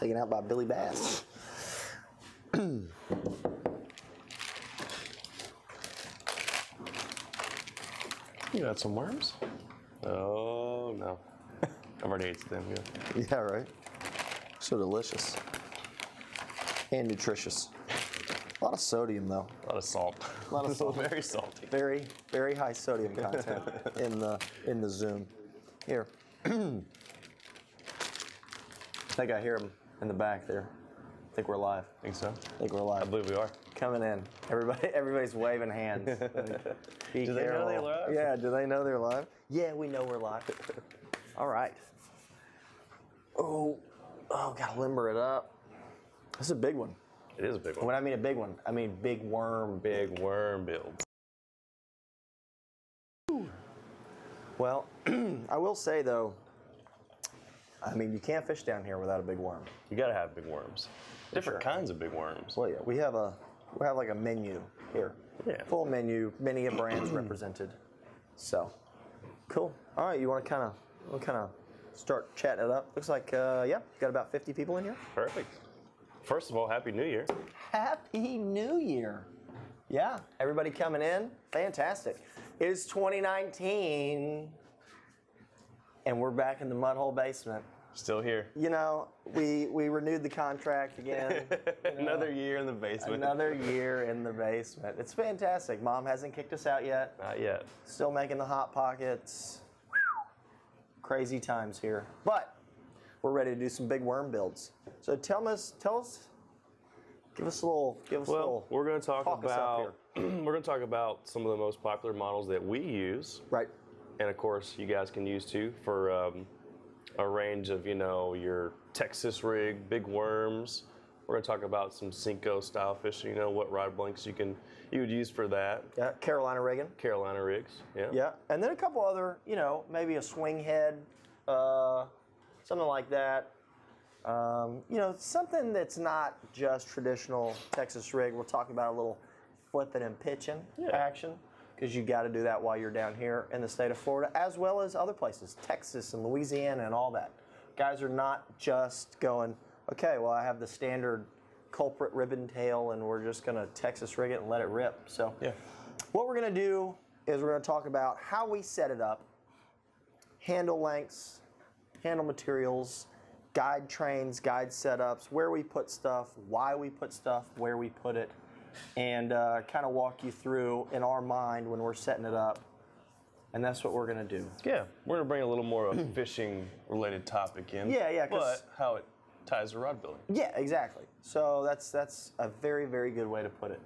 Taken out by Billy Bass. You got some worms? Oh, no. I've already ate them, yeah. Yeah, right? So delicious. And nutritious. A lot of sodium, though. A lot of salt. A lot of salt. Very salty. Very, very high sodium content in the Zoom. Here. I think I hear them in the back there. I think we're live. Think so? I think we're live. I believe we are. Coming in. Everybody's waving hands. Be Do careful. they know they're live? Yeah, do they know they're live? Yeah, we know we're live. All right. Oh, gotta limber it up. This is a big one. It is a big one. When I mean a big one, I mean big worm. Big worm build. Well, I will say though, I mean you can't fish down here without a big worm. You gotta have big worms. Different kinds of big worms. Well, yeah, we have like a menu here. Yeah. Full menu, many brands represented. So, cool. All right, you want to kind of start chatting it up? Looks like yeah, got about 50 people in here. Perfect. First of all, Happy New Year. Happy New Year. Yeah, everybody coming in. Fantastic. It is 2019, and we're back in the mud hole basement. Still here. You know, we renewed the contract again. Another year in the basement. Another year in the basement. It's fantastic. Mom hasn't kicked us out yet. Not yet. Still making the Hot Pockets. Crazy times here. But we're ready to do some big worm builds. So tell us, give us a little, Well, we're going to talk talk us up about we're going to talk about some of the most popular models that we use. Right. And of course, you guys can use too for a range of, you know, your Texas rig, big worms. We're going to talk about some Cinco style fishing, you know, what rod blanks you would use for that. Yeah, Carolina rigging. Carolina rigs, yeah. Yeah, and then a couple other, you know, maybe a swing head, something like that. You know, something that's not just traditional Texas rig. We'll talk about a little flipping and pitching action, because you got to do that while you're down here in the state of Florida, as well as other places, Texas and Louisiana and all that. Guys are not just going, okay, well, I have the standard culprit ribbon tail, and we're just going to Texas rig it and let it rip. So what we're going to do is we're going to talk about how we set it up, handle lengths, handle materials, guide trains, guide setups, where we put stuff, why we put stuff, where we put it, and kind of walk you through in our mind when we're setting it up. And that's what we're going to do. Yeah, we're going to bring a little more of a fishing-related topic in. Yeah. But how it ties to rod building. Yeah, exactly. So that's a very, very good way to put it.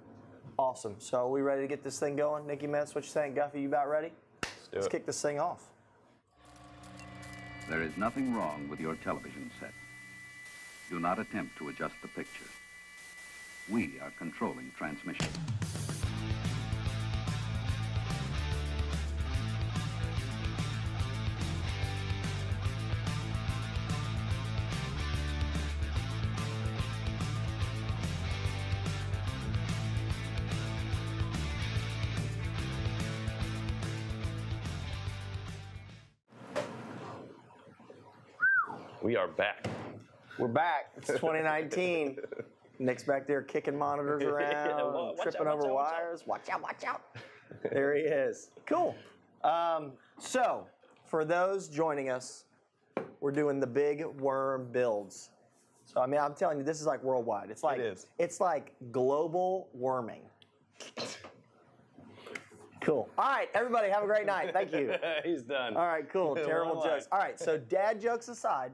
Awesome. So are we ready to get this thing going? Nikki Metz, what you think? Guffey, you about ready? Let's kick this thing off. There is nothing wrong with your television set. Do not attempt to adjust the picture. We are controlling transmission. We are back. We're back. It's 2019. Nick's back there kicking monitors around, tripping over wires. Watch out, watch out. There he is. Cool. So, for those joining us, we're doing the big worm builds. So, I mean, I'm telling you, this is like worldwide. It's like, it's like global worming. Cool. All right, everybody, have a great night. Thank you. He's done. All right, cool. Terrible jokes. All right, so dad jokes aside,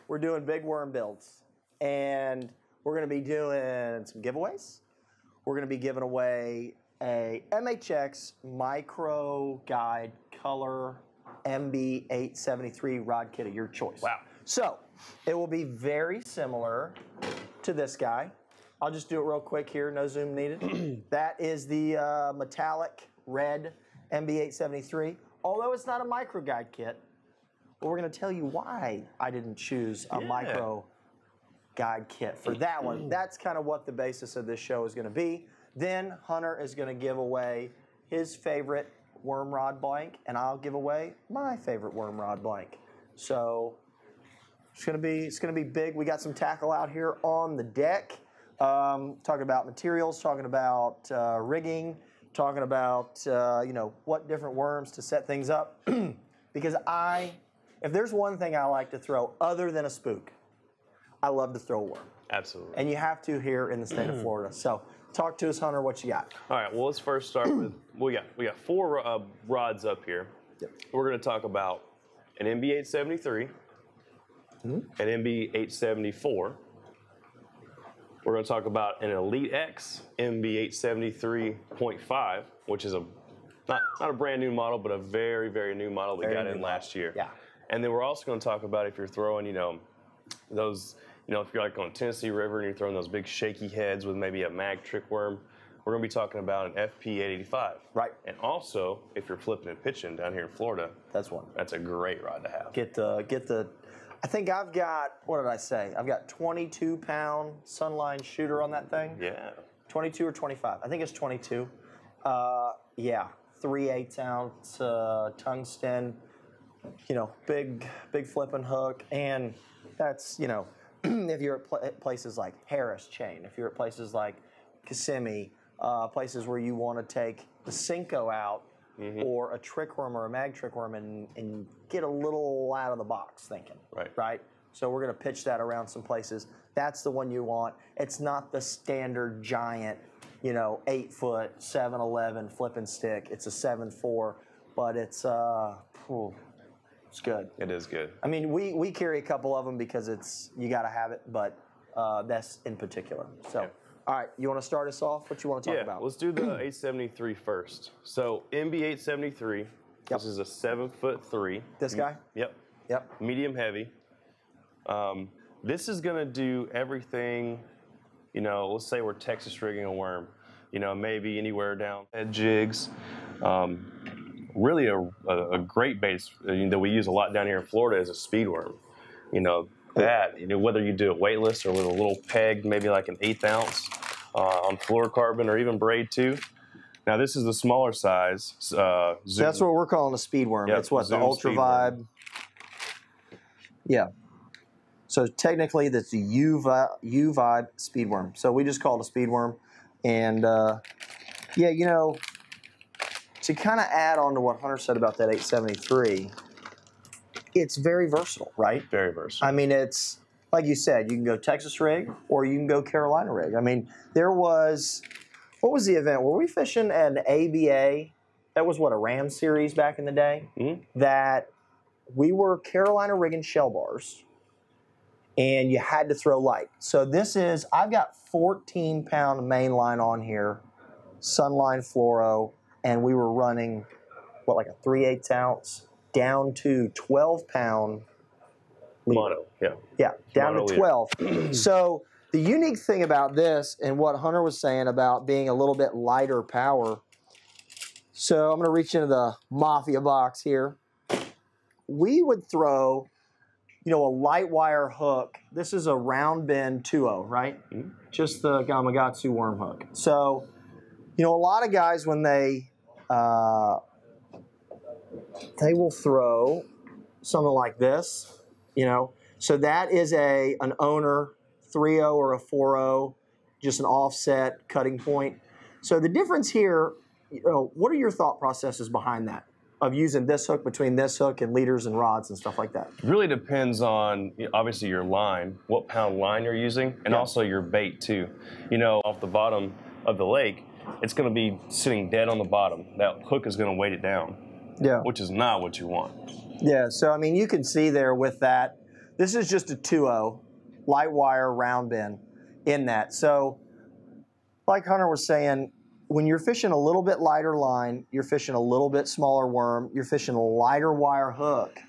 we're doing big worm builds. And we're going to be doing some giveaways. We're going to be giving away a MHX Micro Guide Color NMB873 rod kit of your choice. Wow. So it will be very similar to this guy. I'll just do it real quick here. No zoom needed. That is the metallic red NMB873. Although it's not a micro guide kit, but we're going to tell you why I didn't choose a micro guide kit for that one. That's kind of what the basis of this show is going to be. Then Hunter is going to give away his favorite worm rod blank, and I'll give away my favorite worm rod blank. So It's gonna be big. We got some tackle out here on the deck. Talking about materials, talking about rigging, talking about you know, what different worms to set things up. Because if there's one thing I like to throw other than a spook, I love to throw a worm. Absolutely. And you have to here in the state of Florida. So talk to us, Hunter. What you got? All right. Well, let's first start with we got 4 rods up here. Yep. We're going to talk about an NB873, an NB874. We're going to talk about an Elite-X NMB873.5, which is not a brand new model, but a very, very new model we got in last year. Yeah. And then we're also going to talk about if you're throwing, you know, those, you know, if you're like on Tennessee River and you're throwing those big shaky heads with maybe a mag trick worm, we're going to be talking about an FP885. Right. And also, if you're flipping and pitching down here in Florida, That's one. that's a great rod to have. Get the. I think I've got, what did I say? I've got 22-pound Sunline shooter on that thing. Yeah. 22 or 25? I think it's 22. Yeah, 3/8 ounce tungsten. You know, big flipping hook, and that's, you know, if you're at places like Harris Chain, if you're at places like Kissimmee, places where you want to take the Cinco out, or a trick worm or a mag trick worm and get a little out of the box thinking. Right? So we're going to pitch that around some places. That's the one you want. It's not the standard giant, you know, 8-foot, 7-11 flipping stick. It's a 7.4, but it's good. It is good. I mean, we carry a couple of them because you got to have it, but that's in particular. So. Yeah. All right, you want to start us off? What you want to talk about? Let's do the 873 first. So NB873, this is a 7'3". This guy? Yep. Yep. Medium heavy. This is going to do everything, you know, let's say we're Texas rigging a worm, you know, maybe anywhere down head jigs. Really a great bait that we use a lot down here in Florida is a speed worm. You know, that, you know, whether you do it weightless or with a little peg, maybe like an 1/8 ounce on fluorocarbon or even braid too. Now this is the smaller size. Zoom. That's what we're calling a speed worm. Yep, It's what, the Zoom Ultra speed Vibe? worm. Yeah. So technically that's a U-Vibe speed worm. So we just call it a speed worm. And yeah, you know, to kind of add on to what Hunter said about that 873, it's very versatile, right? Very versatile. I mean, it's, like you said, you can go Texas rig or you can go Carolina rig. I mean, what was the event? Were we fishing an ABA? That was what, a Ram series back in the day? That we were Carolina rigging shell bars and you had to throw light. So I've got 14-pound main line on here, Sunline fluoro, and we were running, what, like a 3/8 ounce? Down to 12-pound mono, yeah. Yeah, down mono to 12. So the unique thing about this and what Hunter was saying about being a little bit lighter power, so I'm going to reach into the Mafia box here. We would throw, you know, a light wire hook. This is a round bend 2.0, right? Just the Gamakatsu worm hook. So, you know, a lot of guys when they will throw something like this, you know. So that is an owner 3.0 or a 4.0, just an offset cutting point. So the difference here, you know, what are your thought processes behind that, of using this hook between this hook and leaders and rods and stuff like that? It really depends on, obviously, your line, what pound line you're using, and also your bait too. You know, off the bottom of the lake, it's going to be sitting dead on the bottom. That hook is going to weight it down. Yeah. Which is not what you want. Yeah, so I mean, you can see there with that, this is just a 2.0, light wire round bend in that. So, like Hunter was saying, when you're fishing a little bit lighter line, you're fishing a little bit smaller worm, you're fishing a lighter wire hook,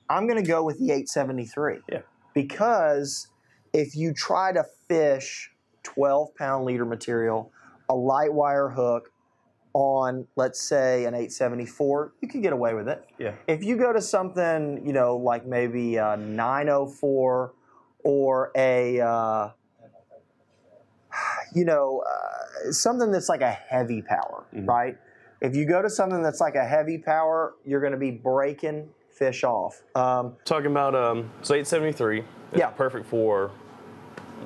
I'm going to go with the 873. Yeah. Because if you try to fish 12-pound leader material, a light wire hook, on, let's say, an 874, you can get away with it. Yeah. If you go to something, you know, like maybe a 904 or a, you know, something that's like a heavy power, right? If you go to something that's like a heavy power, you're going to be breaking fish off. Talking about so 873. It's perfect for,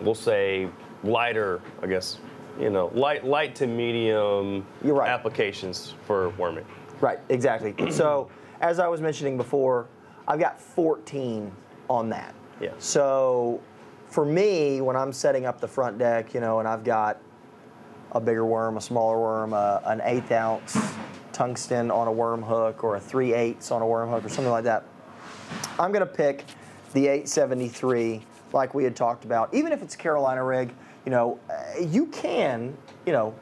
we'll say, lighter, I guess, you know, light to medium applications for worming. Right, exactly. So as I was mentioning before, I've got 14 on that. Yeah. So for me, when I'm setting up the front deck, you know, and I've got a bigger worm, a smaller worm, an 1/8 ounce tungsten on a worm hook, or a 3/8 on a worm hook, or something like that, I'm going to pick the 873 like we had talked about. Even if it's a Carolina rig, you know, you can, you know,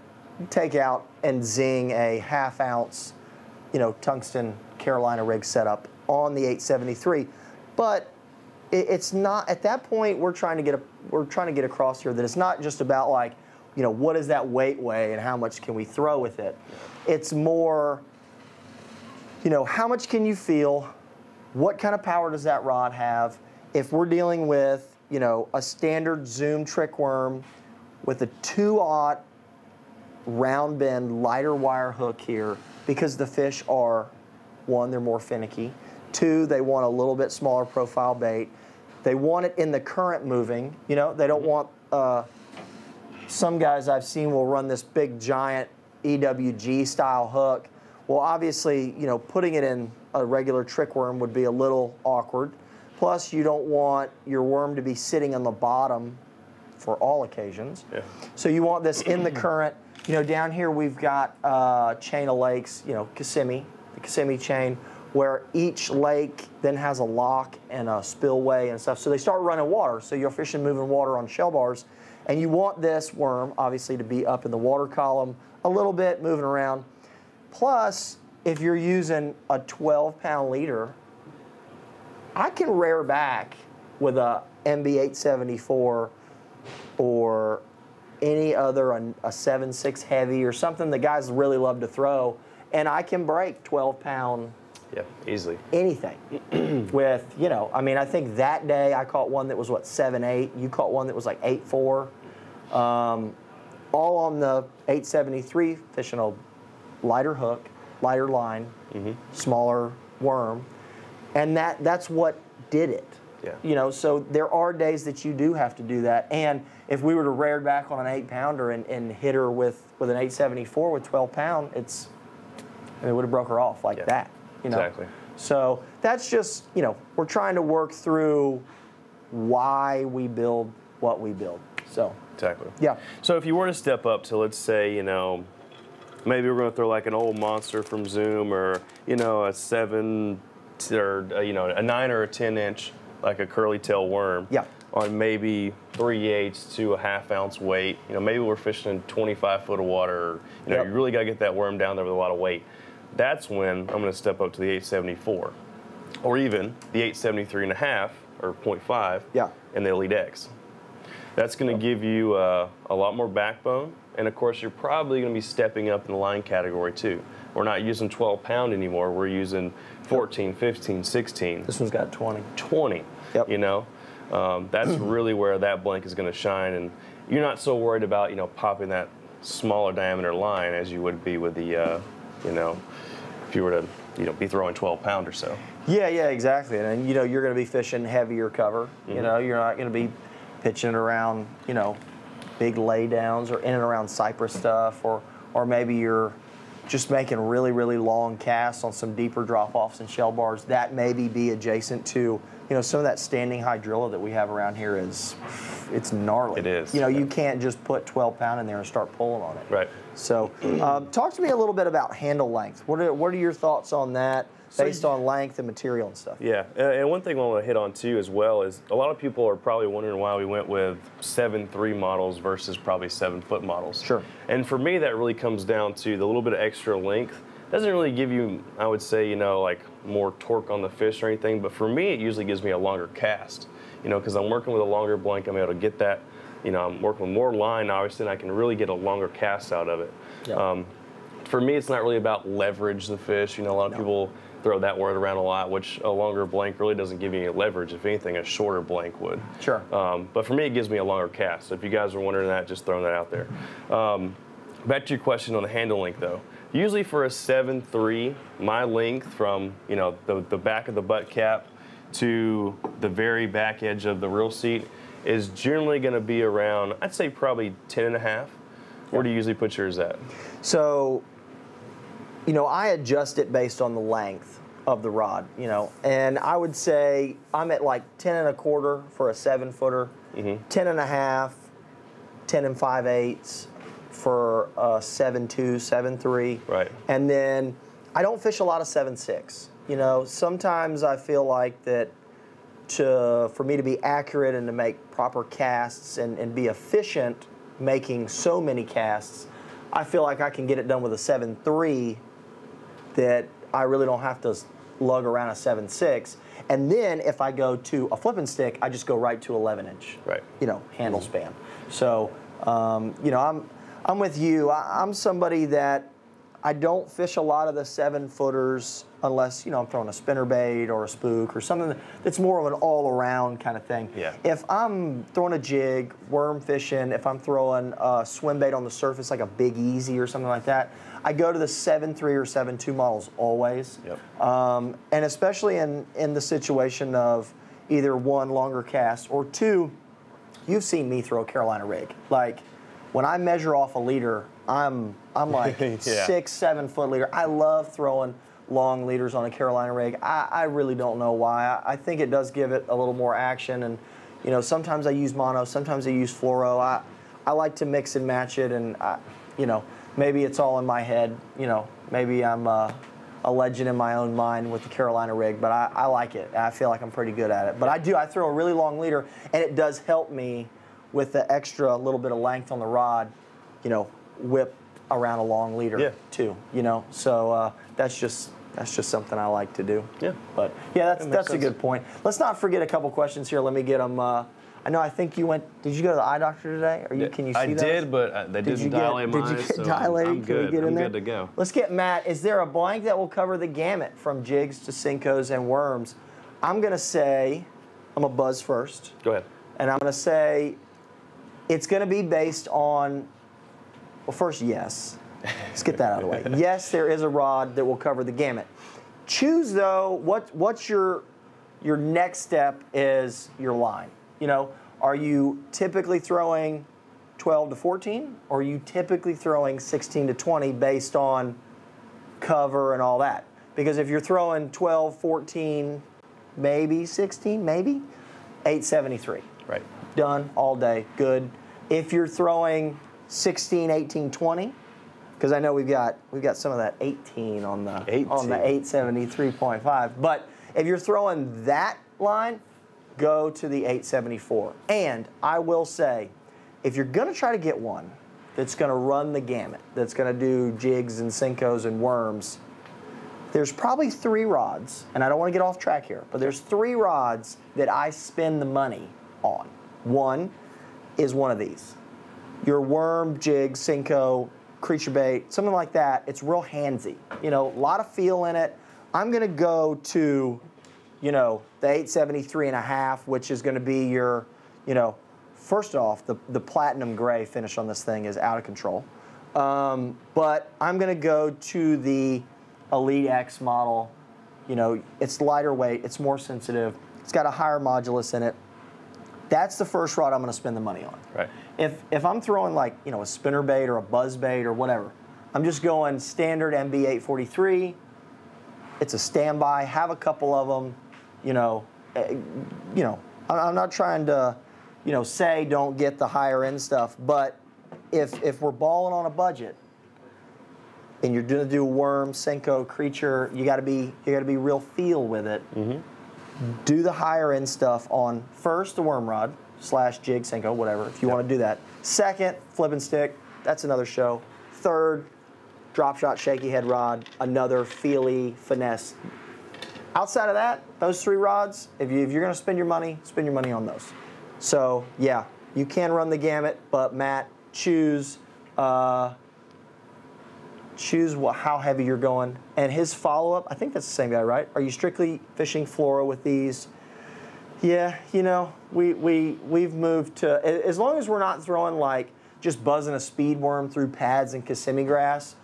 take out and zing a 1/2 ounce, you know, tungsten Carolina rig setup on the 873, but it's not, at that point we're trying to get across here that it's not just about, like, you know, what does that weight weigh and how much can we throw with it. It's more, you know, how much can you feel? What kind of power does that rod have? If we're dealing with, you know, a standard Zoom trick worm with a 2/0 round bend lighter wire hook here, because the fish are, one, they're more finicky. Two, they want a little bit smaller profile bait. They want it in the current moving. You know, they don't want, some guys I've seen will run this big giant EWG style hook. Well, obviously, you know, putting it in a regular trick worm would be a little awkward. Plus, you don't want your worm to be sitting on the bottom for all occasions. Yeah. So you want this in the current. You know, down here we've got a chain of lakes, you know, Kissimmee, the Kissimmee chain, where each lake then has a lock and a spillway and stuff. So they start running water. So you're fishing moving water on shell bars. And you want this worm, obviously, to be up in the water column a little bit, moving around. Plus, if you're using a 12-pound leader, I can rear back with a NB874 or any other, a 7.6 heavy or something that guys really love to throw, and I can break 12-pound. Yeah, easily. Anything. With, you know, I mean, I think that day I caught one that was, what, 7.8. You caught one that was like 8.4. All on the 873, fishing a lighter hook, lighter line, smaller worm. And that's what did it. Yeah. You know, so there are days that you do have to do that. And if we were to rear back on an 8-pounder and hit her with an 874 with 12-pound, it would have broke her off like that. You know? Exactly. So that's just, you know, we're trying to work through why we build what we build. So. Exactly. Yeah. So if you were to step up to, let's say, you know, maybe we're going to throw like an old monster from Zoom, or, you know, a 7 or, you know, a 9 or a 10-inch, like a curly tail worm. Yeah. On maybe 3/8 to a 1/2 ounce weight. You know, maybe we're fishing in 25 foot of water. You know, you really got to get that worm down there with a lot of weight. That's when I'm going to step up to the 874, or even the 873.5 or 0.5 and the Elite-X. That's going to give you a lot more backbone, and of course you're probably going to be stepping up in the line category too. We're not using 12-pound anymore. We're using 14, 15, 16. This one's got 20. 20. Yep. You know, that's really where that blank is going to shine, and you're not so worried about, you know, popping that smaller diameter line as you would be with the, you know, if you were to, you know, be throwing 12-pound or so. Yeah, exactly. And you know, you're going to be fishing heavier cover. You know, you're not going to be pitching around, you know, big laydowns or in and around cypress stuff, or maybe you're just making really, really long casts on some deeper drop-offs and shell bars. That maybe be adjacent to, you know, some of that standing hydrilla that we have around here it's gnarly. It is. You know, you can't just put 12-pound in there and start pulling on it. Right. So talk to me a little bit about handle length. What are your thoughts on that? Based on length and material and stuff. Yeah, and one thing I want to hit on too as well is a lot of people are probably wondering why we went with 7.3 models versus probably 7-foot models. Sure. And for me, that really comes down to the little bit of extra length. Doesn't really give you, I would say, you know, like more torque on the fish or anything, but for me, it usually gives me a longer cast. You know, because I'm working with a longer blank, I'm able to get that. You know, I'm working with more line, obviously, and I can really get a longer cast out of it. Yep. For me, it's not really about leverage the fish. You know, a lot of people throw that word around a lot, which a longer blank really doesn't give you any leverage. If anything, a shorter blank would. Sure. But for me, it gives me a longer cast. So if you guys were wondering that, just throwing that out there. Back to your question on the handle length, though. Usually for a 7.3, my length from, you know, the back of the butt cap to the very back edge of the rear seat is generally going to be around, I'd say probably 10.5. Where do you usually put yours at? So, you know, I adjust it based on the length of the rod, you know, and I would say I'm at like 10.25 for a 7-footer, 10.5, 10 5/8 for a 7.2, 7.3. Right. And then I don't fish a lot of 7.6. You know, sometimes I feel like that for me to be accurate and to make proper casts and be efficient making so many casts, I feel like I can get it done with a 7.3 that I really don't have to lug around a 7.6. And then if I go to a flipping stick, I just go right to 11-inch, you know, handle span. So, you know, I'm with you. I'm somebody that I don't fish a lot of the 7-footers unless, you know, I'm throwing a spinnerbait or a spook or something that's more of an all-around kind of thing. Yeah. If I'm throwing a jig, worm fishing, if I'm throwing a swim bait on the surface like a Big Easy or something like that, I go to the 7.3 or 7.2 models always. Yep. And especially in the situation of either one, longer cast, or two, you've seen me throw a Carolina rig. Like, when I measure off a leader, I'm like 6, 7 foot leader. I love throwing long leaders on a Carolina rig. I really don't know why. I think it does give it a little more action, and you know, sometimes I use mono, sometimes I use fluoro. I like to mix and match it, and you know, maybe it's all in my head. You know, maybe I'm a legend in my own mind with the Carolina rig, but I like it. I feel like I'm pretty good at it. But I throw a really long leader, and it does help me with the extra little bit of length on the rod, you know, whip around a long leader too, you know. So that's just something I like to do. Yeah. But yeah, that's a good point. Let's not forget a couple questions here. Let me get them. I know. I think you went. Did you go to the eye doctor today? Can you see those? I did, but they didn't dilate mine. Did you get so dilated? I'm good. Can we get in there? Good to go. Let's get Matt. Is there a blank that will cover the gamut from jigs to Senkos and worms? I'm gonna say, I'm gonna buzz first. Go ahead. And I'm gonna say, it's gonna be based on. Well, first, yes. Let's get that out of the way. Yes, there is a rod that will cover the gamut. Choose though. What's your next step is your line. You know, are you typically throwing 12 to 14, or are you typically throwing 16 to 20 based on cover and all that? Because if you're throwing 12, 14, maybe 16, maybe 873. Right. Done all day. Good. If you're throwing 16, 18, 20, because I know we've got some of that 18 on the 873.5. But if you're throwing that line, go to the 874. And I will say, if you're going to try to get one that's going to run the gamut, that's going to do jigs and Senkos and worms, there's probably 3 rods, and I don't want to get off track here, but there's 3 rods that I spend the money on. One is one of these. Your worm, jig, Senko, creature bait, something like that. It's real handsy. You know, a lot of feel in it. I'm going to go to, you know, the 873.5, which is going to be your, you know, first off, the platinum gray finish on this thing is out of control. But I'm going to go to the Elite-X model. You know, it's lighter weight, it's more sensitive, it's got a higher modulus in it. That's the first rod I'm going to spend the money on. Right. If I'm throwing like, you know, a spinnerbait or a buzzbait or whatever, I'm just going standard NB843. It's a standby. Have a couple of them. You know, I'm not trying to, you know, say don't get the higher end stuff, but if we're balling on a budget and you're going to do worm, Senko, creature, you got to be real feel with it. Do the higher end stuff on first the worm rod / jig, Senko, whatever, if you want to do that. Second, flip and stick. That's another show. Third, drop shot, shaky head rod, another feely finesse. Outside of that, those 3 rods, if you're going to spend your money on those. So yeah, you can run the gamut, but Matt, choose how heavy you're going. And his follow-up, I think that's the same guy, right? Are you strictly fishing fluoro with these? Yeah, you know, we've moved to, as long as we're not throwing like just buzzing a speed worm through pads and Kissimmee grass,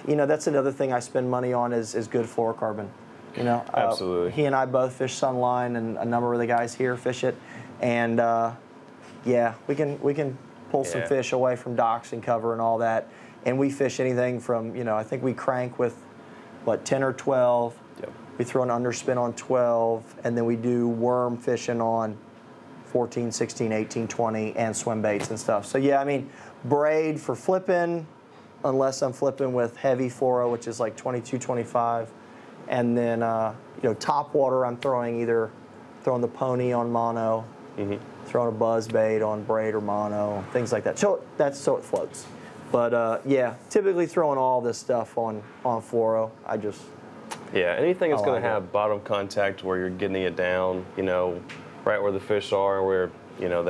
you know, that's another thing I spend money on is good fluorocarbon. You know, Absolutely. He and I both fish Sunline, and a number of the guys here fish it, and yeah, we can pull some fish away from docks and cover and all that, and we fish anything from, you know, I think we crank with what, 10 or 12. Yep. We throw an underspin on 12, and then we do worm fishing on 14, 16, 18, 20, and swim baits and stuff. So yeah, I mean, braid for flipping, unless I'm flipping with heavy fluoro, which is like 22, 25. And then, you know, top water, I'm throwing the pony on mono, throwing a buzz bait on braid or mono, things like that. So so it floats. But yeah, typically throwing all this stuff on fluoro. Yeah, anything that's going to like have bottom contact where you're getting it down, you know, right where the fish are, where, you know,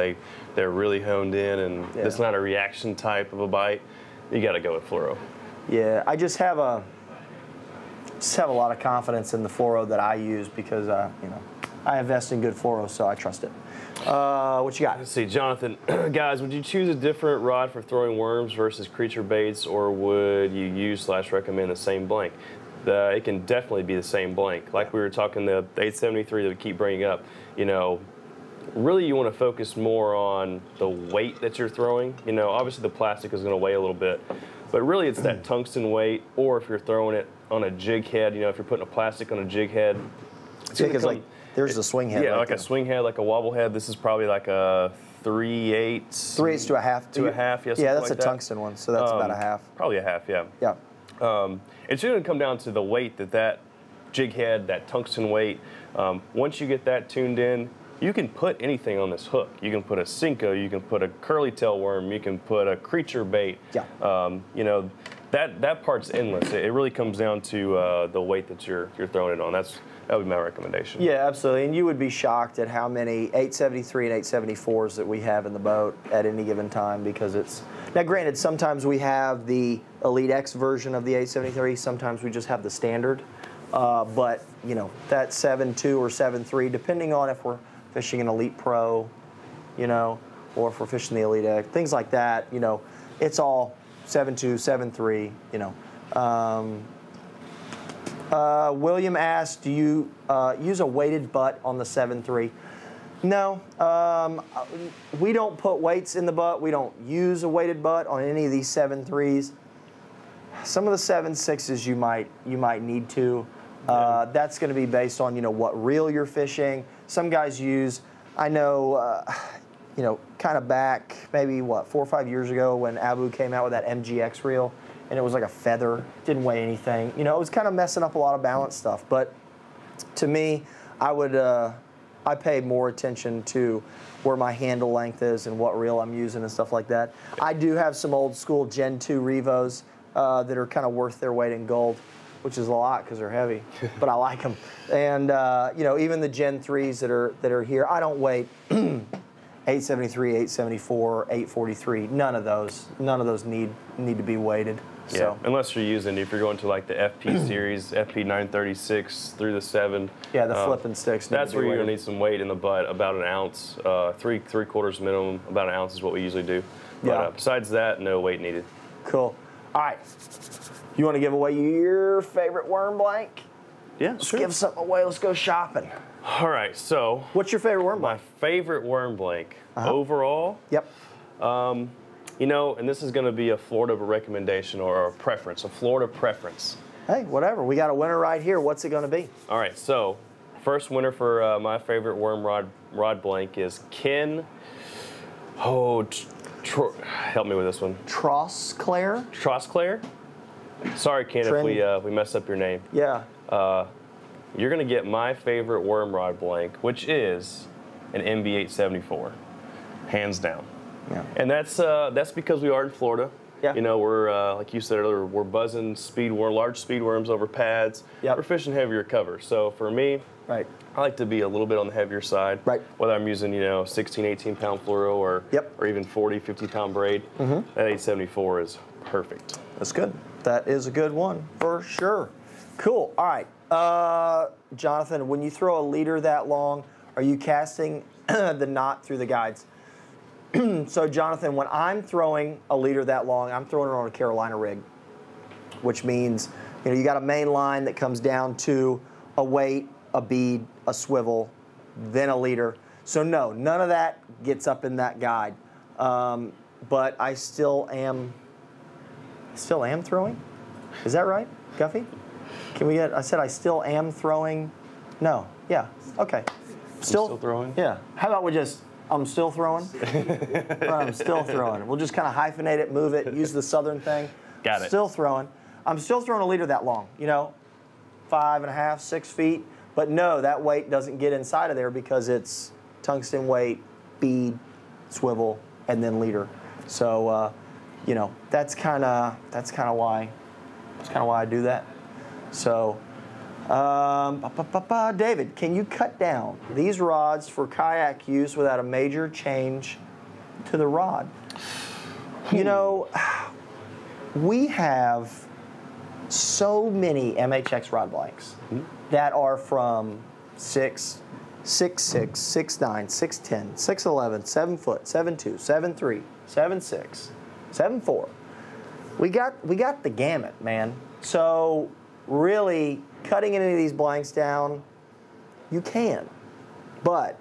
they're really honed in, and it's not a reaction type of a bite, you got to go with fluoro. Yeah, I just have a lot of confidence in the fluoro that I use because, you know, I invest in good fluoro, so I trust it. What you got? Let's see, Jonathan. Guys, would you choose a different rod for throwing worms versus creature baits, or would you use/recommend the same blank? It can definitely be the same blank. Like we were talking, the 873 that we keep bringing up, you know, really you want to focus more on the weight that you're throwing. You know, obviously the plastic is going to weigh a little bit, but really it's that tungsten weight, or if you're throwing it on a jig head, you know, if you're putting a plastic on a jig head. Because like, there's the swing head. Yeah, right like there. a swing head, like a wobble head. This is probably like a 3/8. 3/8 to a half. To a half, yes. Yeah, that's a tungsten one, so that's about a half. Probably a half, yeah. Yeah. It's going to come down to the weight that jig head, that tungsten weight. Once you get that tuned in, you can put anything on this hook. You can put a Cinco, you can put a curly tail worm, you can put a creature bait. Yeah. You know, that part's endless. It really comes down to the weight that you're throwing it on. That would be my recommendation. Yeah, absolutely. And you would be shocked at how many 873 and 874s that we have in the boat at any given time, because it's, now granted, sometimes we have the Elite-X version of the 873, sometimes we just have the standard. But, you know, that 7.2 or 7.3, depending on if we're fishing an Elite Pro, you know, or if we're fishing the Elite-X, things like that, you know, it's all 7.2, 7.3, you know. William asked, do you use a weighted butt on the 7.3? No, we don't put weights in the butt. We don't use a weighted butt on any of these 7.3s. Some of the 7.6s you might need to. That's going to be based on, you know, what reel you're fishing. Some guys use, I know, you know, kind of back maybe what, 4 or 5 years ago when Abu came out with that MGX reel, and it was like a feather, didn't weigh anything. You know, it was kind of messing up a lot of balance stuff. But to me, I pay more attention to where my handle length is and what reel I'm using and stuff like that. I do have some old school Gen 2 Revos that are kind of worth their weight in gold, which is a lot because they're heavy, but I like them. And you know, even the Gen 3s that are here, I don't weight 873, 874, 843. None of those need to be weighted. Yeah, So. unless you're using, if you're going to like the FP series, FP 936 through the 7. Yeah, the flipping sticks. That's where you're going to need some weight in the butt, about an ounce, three-quarters minimum, about an ounce is what we usually do. But besides that, no weight needed. Cool. All right. You want to give away your favorite worm blank? Yeah, Let's sure. give something away. Let's go shopping. All right, so. What's your favorite worm My blank? favorite worm blank overall. Yep. You know, and this is going to be a Florida recommendation or a preference, a Florida preference. Hey, whatever. We got a winner right here. What's it going to be? All right, so first winner for my favorite worm rod blank is Ken. Oh, help me with this one. Trosclair? Trosclair? Sorry, Ken, if we messed up your name. Yeah. You're going to get my favorite worm rod blank, which is an NB874, hands down. Yeah. And that's because we are in Florida. Yeah. You know, we're like you said earlier, we're buzzing large speed worms over pads. Yep. We're fishing heavier cover. So for me, Right. I like to be a little bit on the heavier side. Right. Whether I'm using, you know, 16, 18 pound fluoro or even 40, 50 pound braid, that 874 is perfect. That's good. That is a good one for sure. Cool. All right. Jonathan, when you throw a leader that long, are you casting the knot through the guides? So, Jonathan, when I'm throwing a leader that long, I'm throwing it on a Carolina rig. which means you got a main line that comes down to a weight, a bead, a swivel, then a leader. So no, none of that gets up in that guide. But I still am throwing. Is that right, Guffey? Can we get? I said I still am throwing. No. Yeah. Okay. Still throwing? Yeah. How about we just? I'm still throwing. I'm still throwing. We'll just kind of hyphenate it, move it, use the southern thing. Got it. Still throwing. I'm still throwing a leader that long. 5.5, 6 feet. But no, that weight doesn't get inside of there because it's tungsten weight, bead, swivel, and then leader. So, that's kind of why I do that. So, David, can you cut down these rods for kayak use without a major change to the rod? We have so many MHX rod blanks that are from 6'6", 6'9", 6'10", 6'11", 7 foot, 7'2", 7'3", 7'6", 7'4". We got the gamut, man. So really, cutting any of these blanks down, you can, but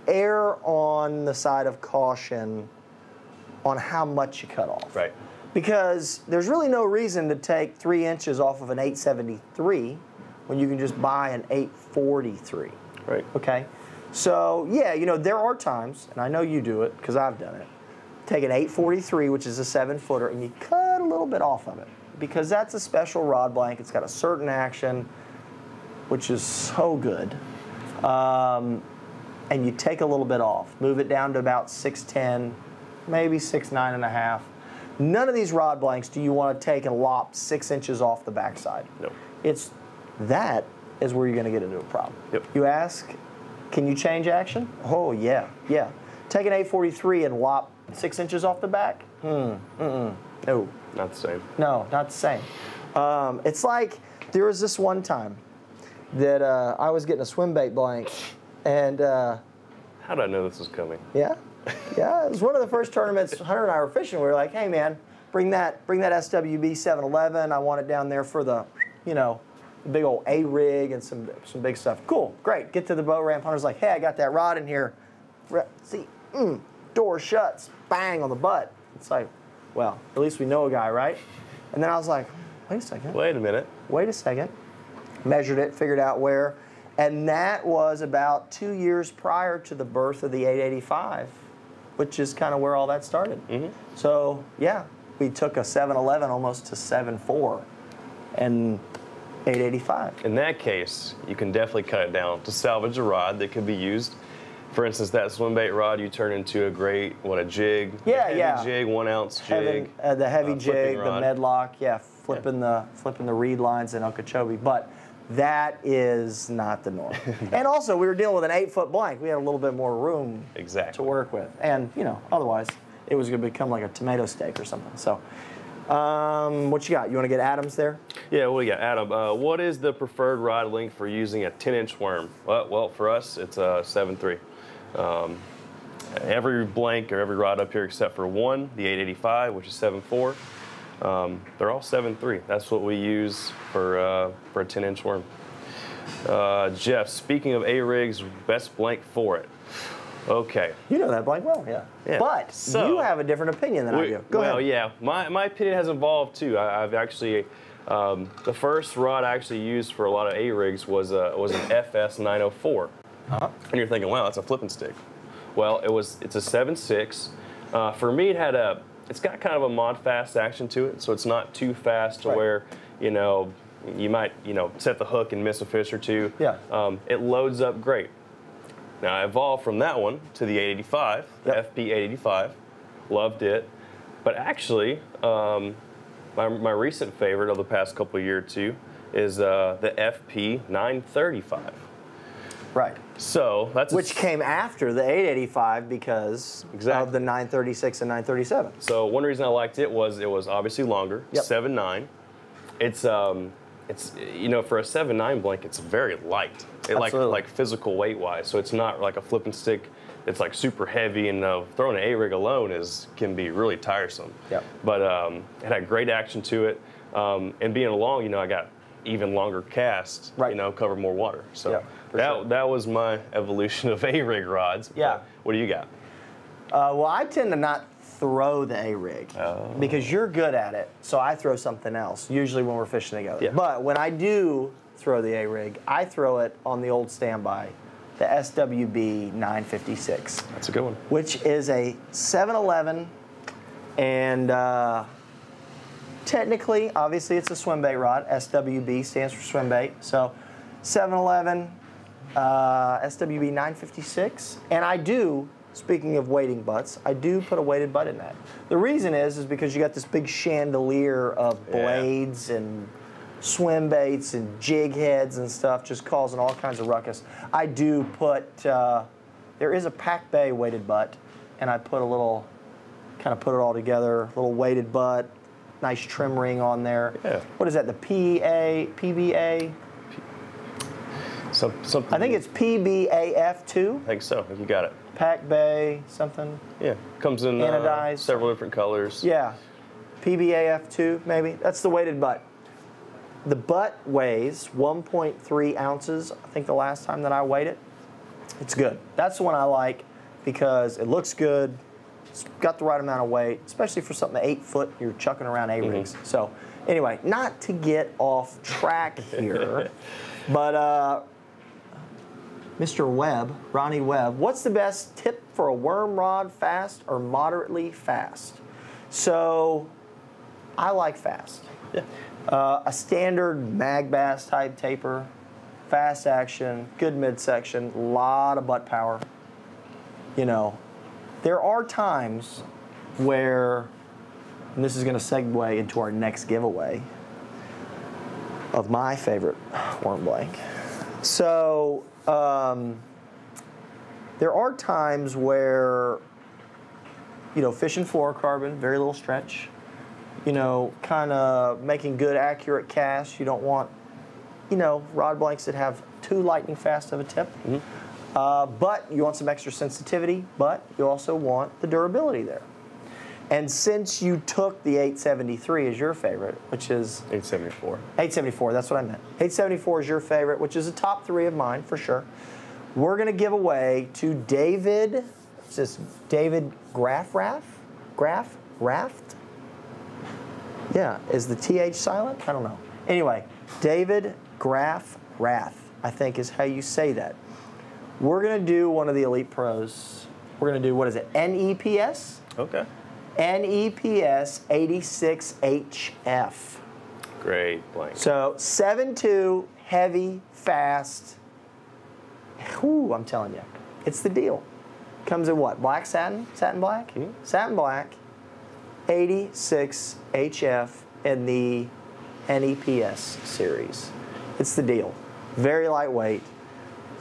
err on the side of caution on how much you cut off. Right. Because there's really no reason to take 3 inches off of an 873 when you can just buy an 843. Right. Okay? So, yeah, there are times, and I know you do it because I've done it, take an 843, which is a 7-footer, and you cut a little bit off of it because that's a special rod blank. It's got a certain action, which is so good. And you take a little bit off, move it down to about 6'10", maybe 6'9.5". None of these rod blanks do you want to take and lop 6 inches off the backside. No. That is where you're going to get into a problem. Yep. You ask, can you change action? Oh, yeah. Take an 843 and lop 6 inches off the back? No. Not the same. No, not the same. It's like there was this one time that I was getting a swim bait blank, and how did I know this was coming? Yeah, it was one of the first tournaments Hunter and I were fishing. We were like, hey man, bring that SWB 711. I want it down there for the, the big old A rig and some big stuff. Cool, great. Get to the boat ramp. Hunter's like, hey, I got that rod in here. See, door shuts, bang on the butt. It's like, well, at least we know a guy, right? And then I was like, wait a second. Wait a minute. Wait a second. Measured it, figured out where. And that was about 2 years prior to the birth of the 885, which is kind of where all that started. So, yeah, we took a 711 almost to 7.4 and 885. In that case, you can definitely cut it down to salvage a rod that could be used. For instance, that swim bait rod you turn into a great, a jig? Yeah, Jig, 1 ounce jig. The heavy jig, the rod. medlock, flipping the reed lines in Okeechobee. But that is not the norm. And also, we were dealing with an 8-foot blank. We had a little bit more room to work with. And, otherwise, it was going to become like a tomato steak or something. So, what you got? You want to get Adams there? Yeah, what do you got? Adam, what is the preferred rod length for using a 10-inch worm? Well, for us, it's a 7.3. Every blank or every rod up here except for one, the 885, which is 7.4. They're all 7.3. That's what we use for a 10-inch worm. Jeff, speaking of A-rigs, best blank for it. Okay. You know that blank well, yeah. But you have a different opinion than I do. Go ahead. Well, yeah. My opinion has evolved, too. I've actually, the first rod I actually used for a lot of A-rigs was an FS 904. And you're thinking, wow, that's a flipping stick. Well, it's a 7.6. For me, it's got kind of a mod fast action to it, so it's not too fast to where, you might, set the hook and miss a fish or two. Yeah. It loads up great. Now, I evolved from that one to the 885, the FP 885. Loved it. But actually, my recent favorite of the past couple of years or two is the FP 935. Right. So that's which came after the 885 because of the 936 and 937. So one reason I liked it was obviously longer, 7.9. It's it's, you know, for a 7.9 blank, it's very light. It like physical weight wise. So it's not like a flipping stick. It's like super heavy, and throwing an A-rig alone can be really tiresome. Yep. But it had great action to it, and being long, you know, I got even longer casts. Right. You know, cover more water. So yeah, that was my evolution of A-rig rods. Yeah. What do you got? Well, I tend to not throw the A-rig because you're good at it, so I throw something else, usually when we're fishing together. Yeah. But when I do throw the A-rig, I throw it on the old standby, the SWB 956. That's a good one. Which is a 711, and technically, obviously, it's a swim bait rod. SWB stands for swim bait. So 711, SWB 956, and I do, speaking of weighting butts, I do put a weighted butt in that. The reason is because you got this big chandelier of blades and swim baits and jig heads and stuff just causing all kinds of ruckus. I do put, there is a Pac Bay weighted butt, and I put a little, kind of put it all together, little weighted butt, nice trim ring on there. Yeah. What is that, the PBA? Something. I think it's PBAF2. I think so. You got it. Pac Bay, something. Yeah. Comes in Anodized. several different colors. Yeah. PBAF2, maybe. That's the weighted butt. The butt weighs 1.3 ounces, I think the last time that I weighed it. It's good. That's the one I like because it looks good. It's got the right amount of weight, especially for something 8 foot, you're chucking around A-rigs. So anyway, not to get off track here, but Mr. Webb, Ronnie Webb, what's the best tip for a worm rod, fast or moderately fast? So I like fast. Yeah. A standard mag bass type taper, fast action, good midsection, a lot of butt power. You know, there are times where, and this is going to segue into our next giveaway of my favorite worm blank. So there are times where, you know, fishing fluorocarbon, very little stretch. You know, kind of making good, accurate casts. You don't want, you know, rod blanks that have too lightning fast of a tip. But you want some extra sensitivity, but you also want the durability there. And since you took the 873 as your favorite, which is... 874. 874, that's what I meant. 874 is your favorite, which is a top 3 of mine, for sure. We're going to give away to David, is this David Raft? Yeah, is the TH silent? I don't know. Anyway, David Rath, I think is how you say that. We're going to do one of the Elite Pros. We're going to do, what is it, NEPS? Okay. NEPS 86HF. Great blank. So 7.2, heavy, fast. Whew, I'm telling you, it's the deal. Comes in what, black satin? Satin black? Satin black. 86 HF in the NEPS series. It's the deal. Very lightweight,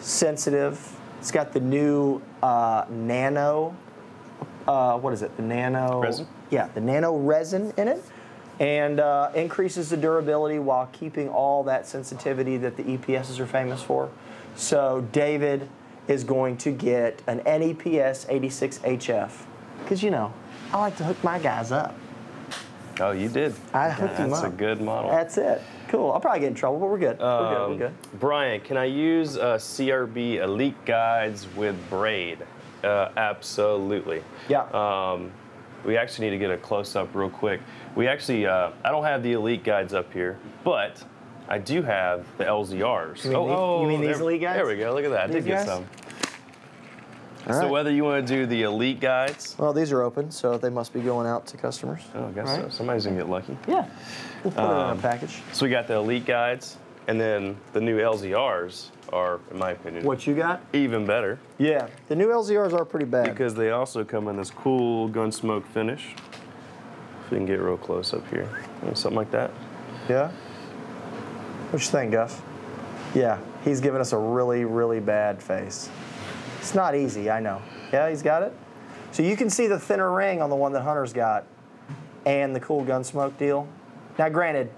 sensitive. It's got the new nano, what is it? The nano resin? Yeah, the nano resin in it, and increases the durability while keeping all that sensitivity that the EPSs are famous for. So David is going to get an NEPS 86 HF, because you know, I like to hook my guys up. Oh, you did. I hooked him up. That's a good model. That's it. Cool. I'll probably get in trouble, but we're good. We're good. Brian, can I use CRB Elite guides with braid? Absolutely. Yeah. We actually need to get a close-up real quick. We actually, I don't have the Elite guides up here, but I do have the LZRs. You mean these Elite guides? There we go. Look at that. I did get some. So whether you want to do the Elite guides. Well, these are open, so they must be going out to customers. Oh, I guess so. Somebody's going to get lucky. Yeah. We'll put it in a package. So we got the Elite guides, and then the new LZRs are, in my opinion, what you got? Even better. Yeah. The new LZRs are pretty bad. Because they also come in this cool Gunsmoke finish. If we can get real close up here. Something like that. Yeah? What you think, Guff? Yeah. He's giving us a really, really bad face. It's not easy, I know. Yeah, he's got it? So you can see the thinner ring on the one that Hunter's got and the cool Gunsmoke deal. Now, granted,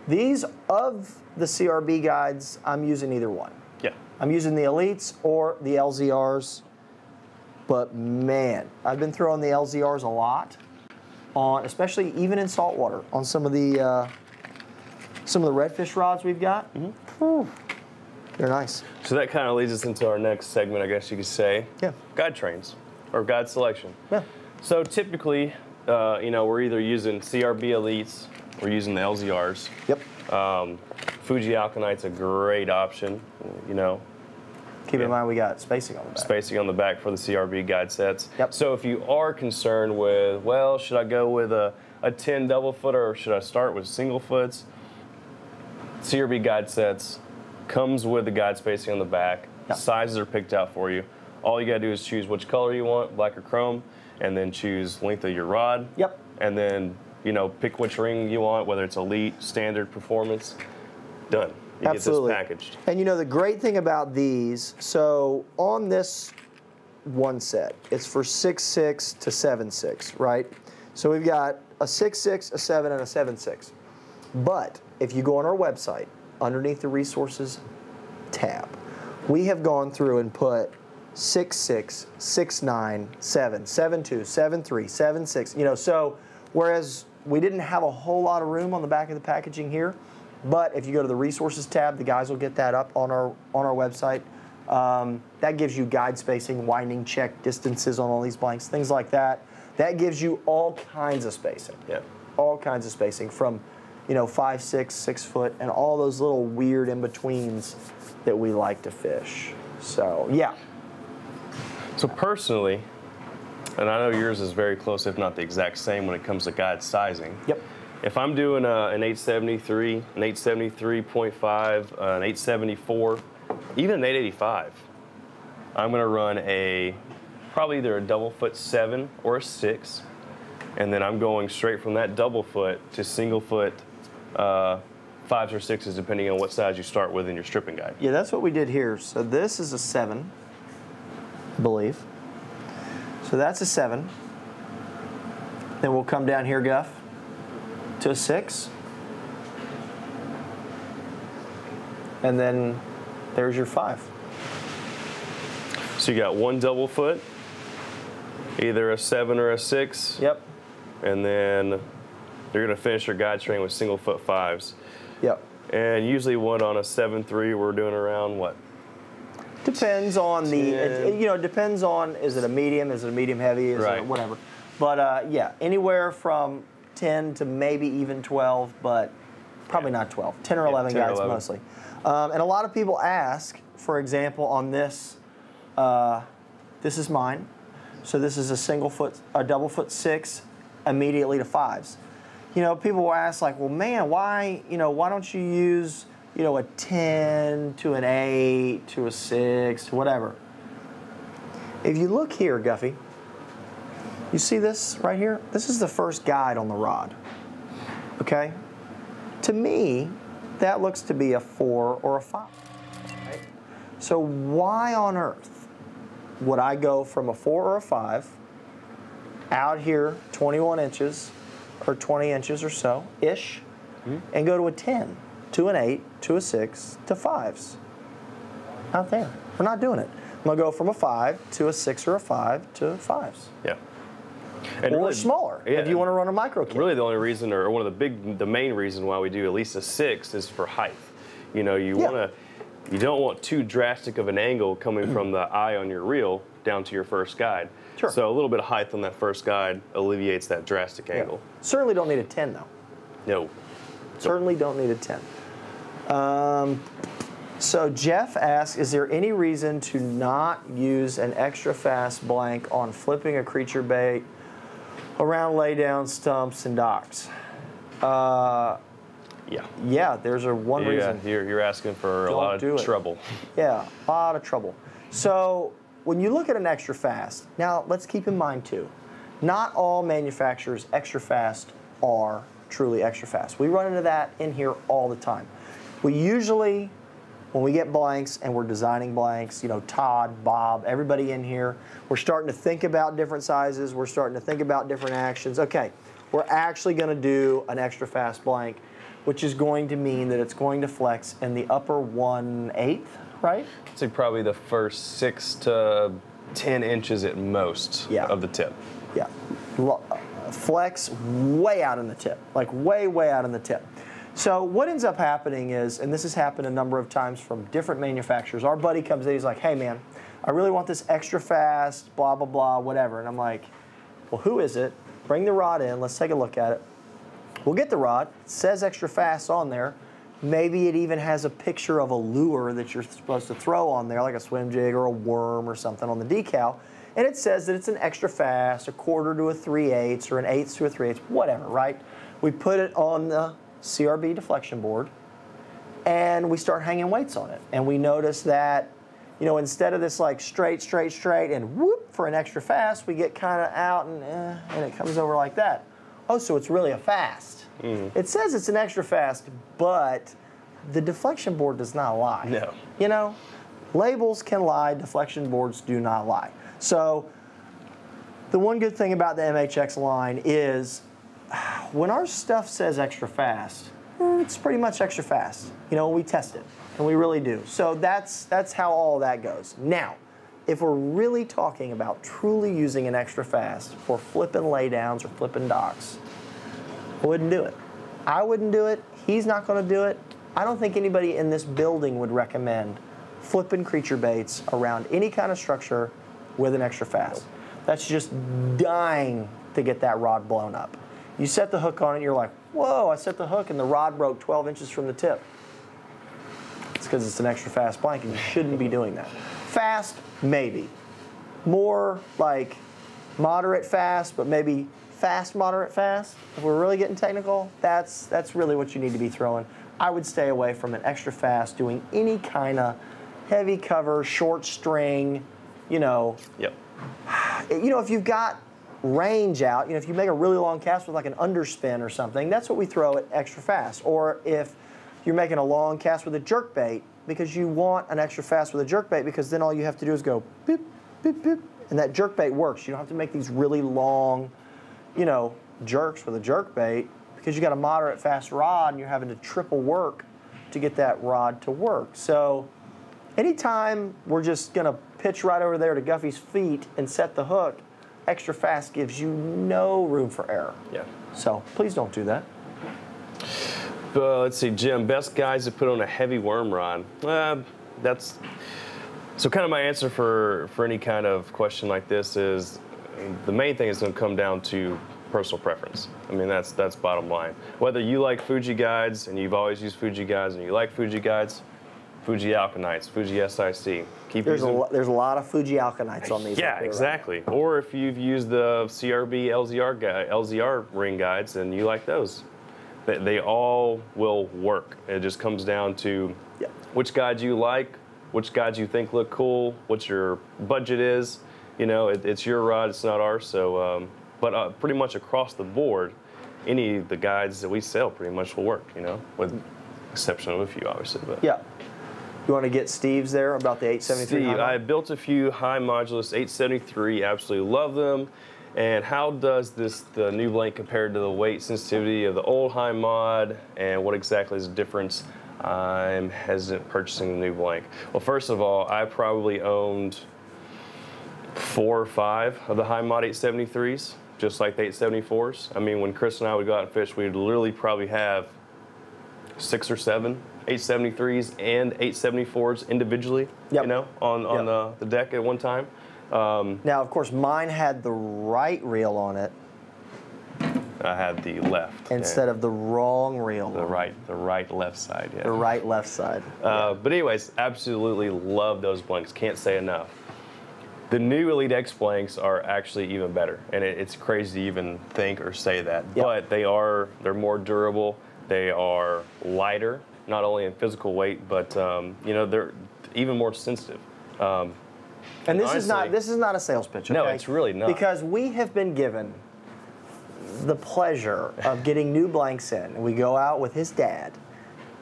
these of the CRB guides, I'm using either one. Yeah. I'm using the Elites or the LZRs. But man, I've been throwing the LZRs a lot on, especially even in saltwater, on some of the redfish rods we've got. They're nice. So that kind of leads us into our next segment, I guess you could say. Yeah. Guide trains or guide selection. Yeah. So typically, we're either using CRB Elites or using the LZRs. Yep. Fuji Alkanite's a great option, Keep in mind we got spacing on the back. Spacing on the back for the CRB guide sets. Yep. So if you are concerned with, well, should I go with a 10 double footer or should I start with single foots? CRB guide sets comes with the guide spacing on the back. Yep. Sizes are picked out for you. All you gotta do is choose which color you want, black or chrome, and then choose length of your rod. Yep. And then, pick which ring you want, whether it's Elite, Standard, Performance. Done. You Absolutely. get this packaged. And the great thing about these, so on this one set, it's for 6.6 to 7.6, right? So we've got a 6.6, a 7, and a 7.6. But if you go on our website, underneath the resources tab, we have gone through and put 6.6, 6.9, 7, 7.2, 7.3, 7.6, so whereas we didn't have a whole lot of room on the back of the packaging here, but if you go to the resources tab, the guys will get that up on our website. That gives you guide spacing, winding check distances on all these blanks, things like that. That gives you all kinds of spacing. Yeah. All kinds of spacing from, 5, 6, 6 foot, and all those little weird in-betweens that we like to fish. So, yeah. So personally, and I know yours is very close, if not the exact same when it comes to guide sizing. Yep. If I'm doing an 873, an 873.5, an 874, even an 885, I'm going to run probably either a double foot 7 or a 6, and then I'm going straight from that double foot to single foot 5s or 6s, depending on what size you start with in your stripping guide. Yeah, that's what we did here. So this is a 7, I believe. So that's a 7. Then we'll come down here, Guff, to a 6. And then there's your 5. So you got one double foot, either a 7 or a 6. Yep. And then you're going to finish your guide train with single foot 5s. Yep. And usually one on a 7.3, we're doing around what? Depends on it depends on, is it a medium, is it a medium heavy, is Right. it whatever. But yeah, anywhere from 10 to maybe even 12, but probably not 12. 10 or 11 10 or guides 11. mostly. And a lot of people ask, for example, on this, this is mine. So this is a double foot 6, immediately to 5s. People will ask like, well, man, why don't you use, a 10 to an 8 to a 6, whatever. If you look here, Guffy, you see this right here? This is the first guide on the rod, okay? To me, that looks to be a 4 or a 5, right? So why on earth would I go from a 4 or a 5 out here 21 inches or 20 inches or so, ish, and go to a 10, to an 8, to a 6, to 5s? Not there. We're not doing it. I'm going to go from a 5 to a 6 or a 5 to 5s. Yeah. And Or really, smaller, yeah, if you want to run a micro kit. Really the only reason, or one of the main reason why we do at least a 6 is for height. You don't want too drastic of an angle coming from the eye on your reel down to your first guide. Sure. So a little bit of height on that first guide alleviates that drastic angle. Certainly don't need a 10, though. No. Certainly don't need a 10. So Jeff asks, is there any reason to not use an extra fast blank on flipping a creature bait around laydown stumps and docks? Yeah. Yeah, there's one reason. You're asking for a lot of trouble. Yeah, a lot of trouble. So when you look at an extra fast, now let's keep in mind too, not all manufacturers extra fast are truly extra fast. We run into that in here all the time. We usually, when we get blanks and we're designing blanks, Todd, Bob, everybody in here, we're starting to think about different sizes. We're starting to think about different actions. Okay, we're actually going to do an extra fast blank. which is going to mean that it's going to flex in the upper 1/8, right? I'd say probably the first 6 to 10 inches at most of the tip. Yeah. Flex way out in the tip, like way out in the tip. So what ends up happening is, and this has happened a number of times from different manufacturers, our buddy comes in, he's like, hey man, I really want this extra fast, blah, blah, blah, whatever. And I'm like, well, who is it? Bring the rod in, let's take a look at it. We'll get the rod, it says extra fast on there. Maybe it even has a picture of a lure that you're supposed to throw on there, like a swim jig or a worm or something on the decal. And it says that it's an extra fast, 1/4 to 3/8, or 1/8 to 3/8, whatever, right? We put it on the CRB deflection board, and we start hanging weights on it. And we notice that, you know, instead of this like straight, and whoop for an extra fast, we get kind of out and it comes over like that. Oh, so it's really a fast. It says it's an extra fast, but the deflection board does not lie. No. You know, labels can lie, deflection boards do not lie. So the one good thing about the MHX line is when our stuff says extra fast, it's pretty much extra fast. You know, we test it, and we really do. So that's how all that goes. Now, if we're really talking about truly using an extra fast for flipping laydowns or flipping docks, I wouldn't do it. I wouldn't do it. He's not going to do it. I don't think anybody in this building would recommend flipping creature baits around any kind of structure with an extra fast. That's just dying to get that rod blown up. You set the hook on it, you're like, whoa, I set the hook and the rod broke 12 inches from the tip. It's because it's an extra fast blank and you shouldn't be doing that. Fast, maybe. More like moderate fast, but maybe fast, moderate fast. If we're really getting technical, that's really what you need to be throwing. I would stay away from an extra fast, doing any kind of heavy cover, short string, you know. Yep. You know, if you've got range out, you know, if you make a really long cast with like an underspin or something, that's what we throw at extra fast. Or if you're making a long cast with a jerk bait, because you want an extra fast with a jerk bait, because then all you have to do is go beep, beep, beep, and that jerk bait works. You don't have to make these really long, you know, jerks with a jerk bait, because you got a moderate fast rod and you're having to triple work to get that rod to work. So anytime we're just gonna pitch right over there to Guffey's feet and set the hook, extra fast gives you no room for error. Yeah. So please don't do that. Let's see, Jim, best guys to put on a heavy worm rod. That's so kind of my answer for any kind of question like this is the main thing is going to come down to personal preference. I mean, that's bottom line. Whether you like Fuji guides and you've always used Fuji guides and you like Fuji guides, Fuji Alkanites, Fuji SIC. There's a lot of Fuji Alkanites on these. Yeah, exactly. Right? Or if you've used the CRB LZR ring guides and you like those, they all will work. It just comes down to which guides you like, which guides you think look cool, what your budget is. You know, it's your rod, it's not ours. So, but pretty much across the board, any of the guides that we sell pretty much will work. You know, with exception of a few, obviously. But. Yeah. You want to get Steve's there about the 873? Steve, I built a few high modulus 873. Absolutely love them. And how does the new blank compare to the weight sensitivity of the old high mod? And what exactly is the difference? I'm hesitant purchasing the new blank. Well, first of all, I probably owned 4 or 5 of the high mod 873s, just like the 874s. I mean, when Chris and I would go out and fish, we'd literally probably have 6 or 7 873s and 874s individually, you know, on the deck at one time. Now, of course, mine had the right reel on it. I had the left. Instead of the wrong reel. The right left side, yeah. The right left side. But anyways, absolutely love those blanks. Can't say enough. The new Elite-X blanks are actually even better. And it's crazy to even think or say that. Yep. But they're more durable. They are lighter, not only in physical weight, but you know, they're even more sensitive. And this is not a sales pitch. Okay? No, it's really not. Because we have been given the pleasure of getting new blanks in, and we go out with his dad,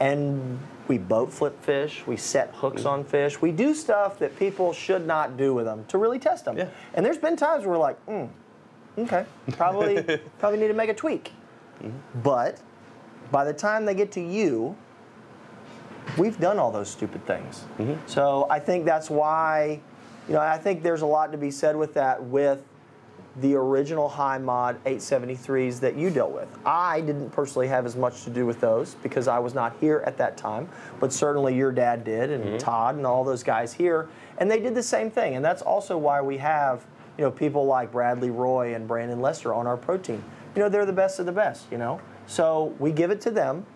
and we boat flip fish, we set hooks on fish, we do stuff that people should not do with them to really test them. Yeah. And there's been times where we're like, okay, probably need to make a tweak. But by the time they get to you, we've done all those stupid things. So I think that's why, I think there's a lot to be said with that, with the original high mod 873s that you dealt with. I didn't personally have as much to do with those because I was not here at that time, but certainly your dad did, and Todd and all those guys here, and they did the same thing. And that's also why we have, people like Bradley Roy and Brandon Lester on our pro team. They're the best of the best, So we give it to them.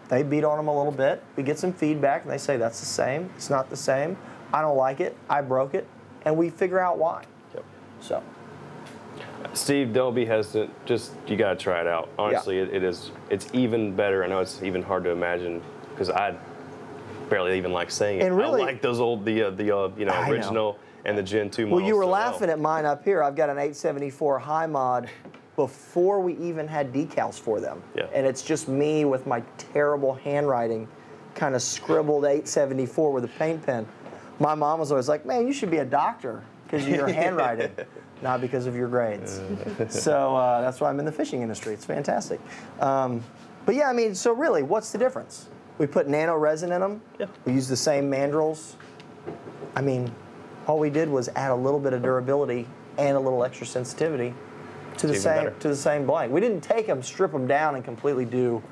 They beat on them a little bit. We get some feedback, and they say, that's the same. It's not the same. I don't like it. I broke it. And we figure out why. Yep. So. Steve, don't be hesitant. Just, you got to try it out. Honestly, it's even better. I know it's even hard to imagine because I barely even like saying it. And really, I like those old, the original and the Gen 2 models. Well, you were laughing at mine up here. I've got an 874 high mod before we even had decals for them. Yeah. And it's just me with my terrible handwriting, kind of scribbled 874 with a paint pen. My mom was always like, man, you should be a doctor because of your handwriting, not because of your grades. So that's why I'm in the fishing industry. It's fantastic. But yeah, so really, what's the difference? We put nano resin in them. Yeah. We use the same mandrels. All we did was add a little bit of durability and a little extra sensitivity to the same blank. We didn't take them, strip them down, and completely do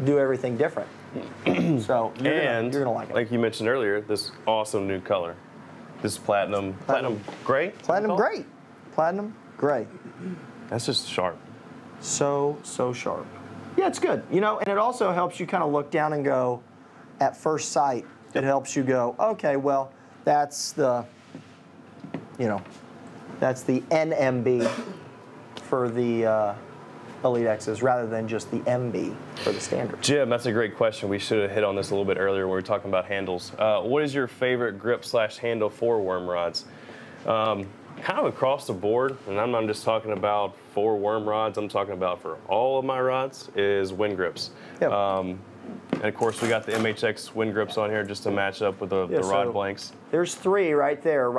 everything different. So you're gonna like it. Like you mentioned earlier, this awesome new color. This is platinum gray. Platinum gray. Platinum gray. That's just sharp. So sharp. Yeah, it's good. And it also helps you kind of look down and go, at first sight, it helps you go, okay, well, that's the NMB for the Elite-X's rather than just the MB for the standard. Jim, that's a great question. We should have hit on this a little bit earlier when we were talking about handles. What is your favorite grip/handle for worm rods? Kind of across the board, and I'm not just talking about for worm rods, I'm talking about for all of my rods, is Winn grips. Yep. And of course, we got the MHX Winn grips on here just to match up with the rod blanks. There's 3 right there,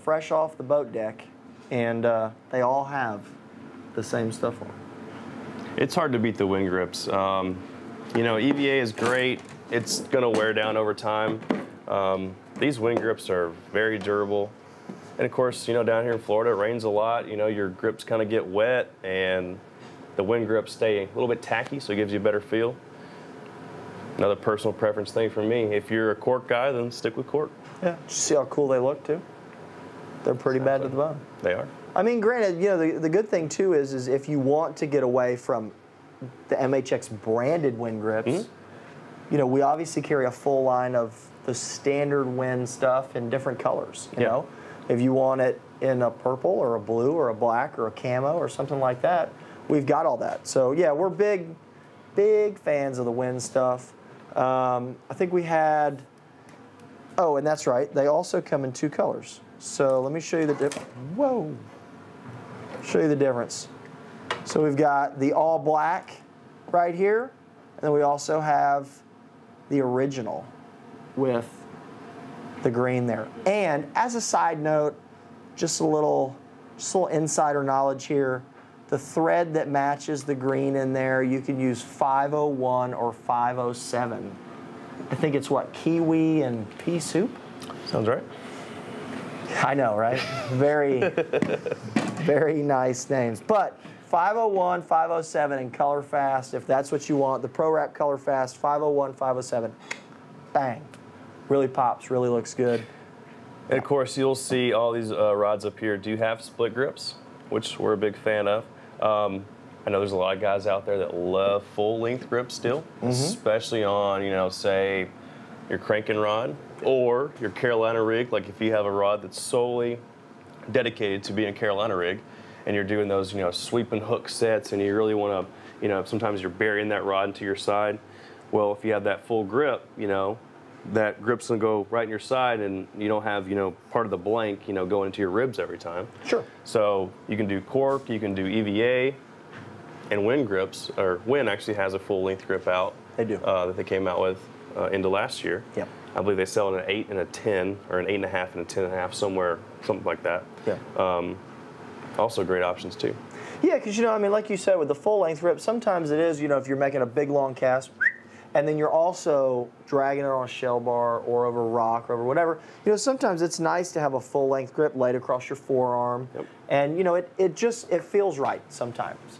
fresh off the boat deck, and they all have the same stuff on them. It's hard to beat the Winn grips. EVA is great. It's gonna wear down over time. These Winn grips are very durable. And of course, down here in Florida, it rains a lot. Your grips kind of get wet, and the Winn grips stay a little bit tacky, so it gives you a better feel. Another personal preference thing for me. If you're a cork guy, then stick with cork. Yeah. See how cool they look too? They're pretty bad to the bone. They are. Granted, the good thing too is if you want to get away from the MHX branded Winn grips, we obviously carry a full line of the standard Winn stuff in different colors. You know, if you want it in a purple or a blue or a black or a camo or something like that, we've got all that. So yeah, we're big fans of the Winn stuff. I think we had, and that's right, they also come in 2 colors. So let me show you the difference. Whoa. Show you the difference. So we've got the all black right here, and then we also have the original with the green there. And as a side note, just a little insider knowledge here, the thread that matches the green in there, you can use 501 or 507. I think it's what, kiwi and pea soup? Sounds right. I know, right? Very, very nice names. But 501, 507, and Color Fast, if that's what you want. The Pro Wrap Color Fast, 501, 507. Bang. Really pops, really looks good. And of course, you'll see all these rods up here do have split grips, which we're a big fan of. I know there's a lot of guys out there that love full-length grips still, especially on, say, your cranking rod or your Carolina rig. Like if you have a rod that's solely dedicated to being a Carolina rig and you're doing those, sweeping hook sets and you really want to, sometimes you're burying that rod into your side. Well, if you have that full grip, that grip's gonna go right in your side and you don't have, part of the blank, going into your ribs every time. Sure. So you can do cork, you can do EVA, and Winn grips, or Winn actually has a full length grip out. They do. That they came out with into last year. Yep. I believe they sell an 8 and a 10, or an 8.5 and a 10.5, something like that. Yeah. Also great options too. Yeah, because, I mean, like you said, with the full-length grip, sometimes it is, if you're making a big, long cast, and then you're also dragging it on a shell bar or over a rock or over whatever, sometimes it's nice to have a full-length grip laid across your forearm. Yep. And, it feels right sometimes,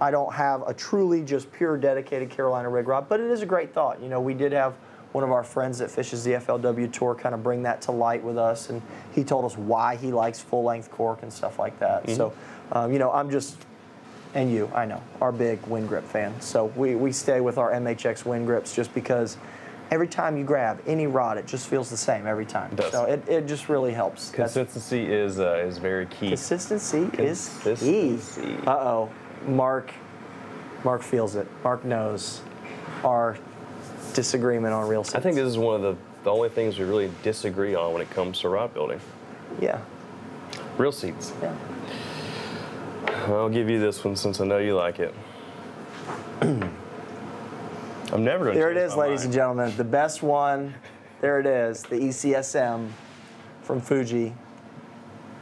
I don't have a truly just pure dedicated Carolina rig rod, but it is a great thought. We did have one of our friends that fishes the FLW Tour kind of bring that to light with us, and he told us why he likes full-length cork and stuff like that. So, I'm just, and I know, are big Winn grip fans. So we stay with our MHX Winn grips just because every time you grab any rod, it just feels the same every time. It does. So it just really helps. Consistency is very key. Consistency is key. Uh-oh. Mark feels it. Mark knows our disagreement on reel sets. I think this is one of the only things we really disagree on when it comes to rod building. Yeah. Reel seats. Yeah. I'll give you this one since I know you like it. I'm never going to. There it is, ladies and gentlemen. The best one. There it is. The ECSM from Fuji.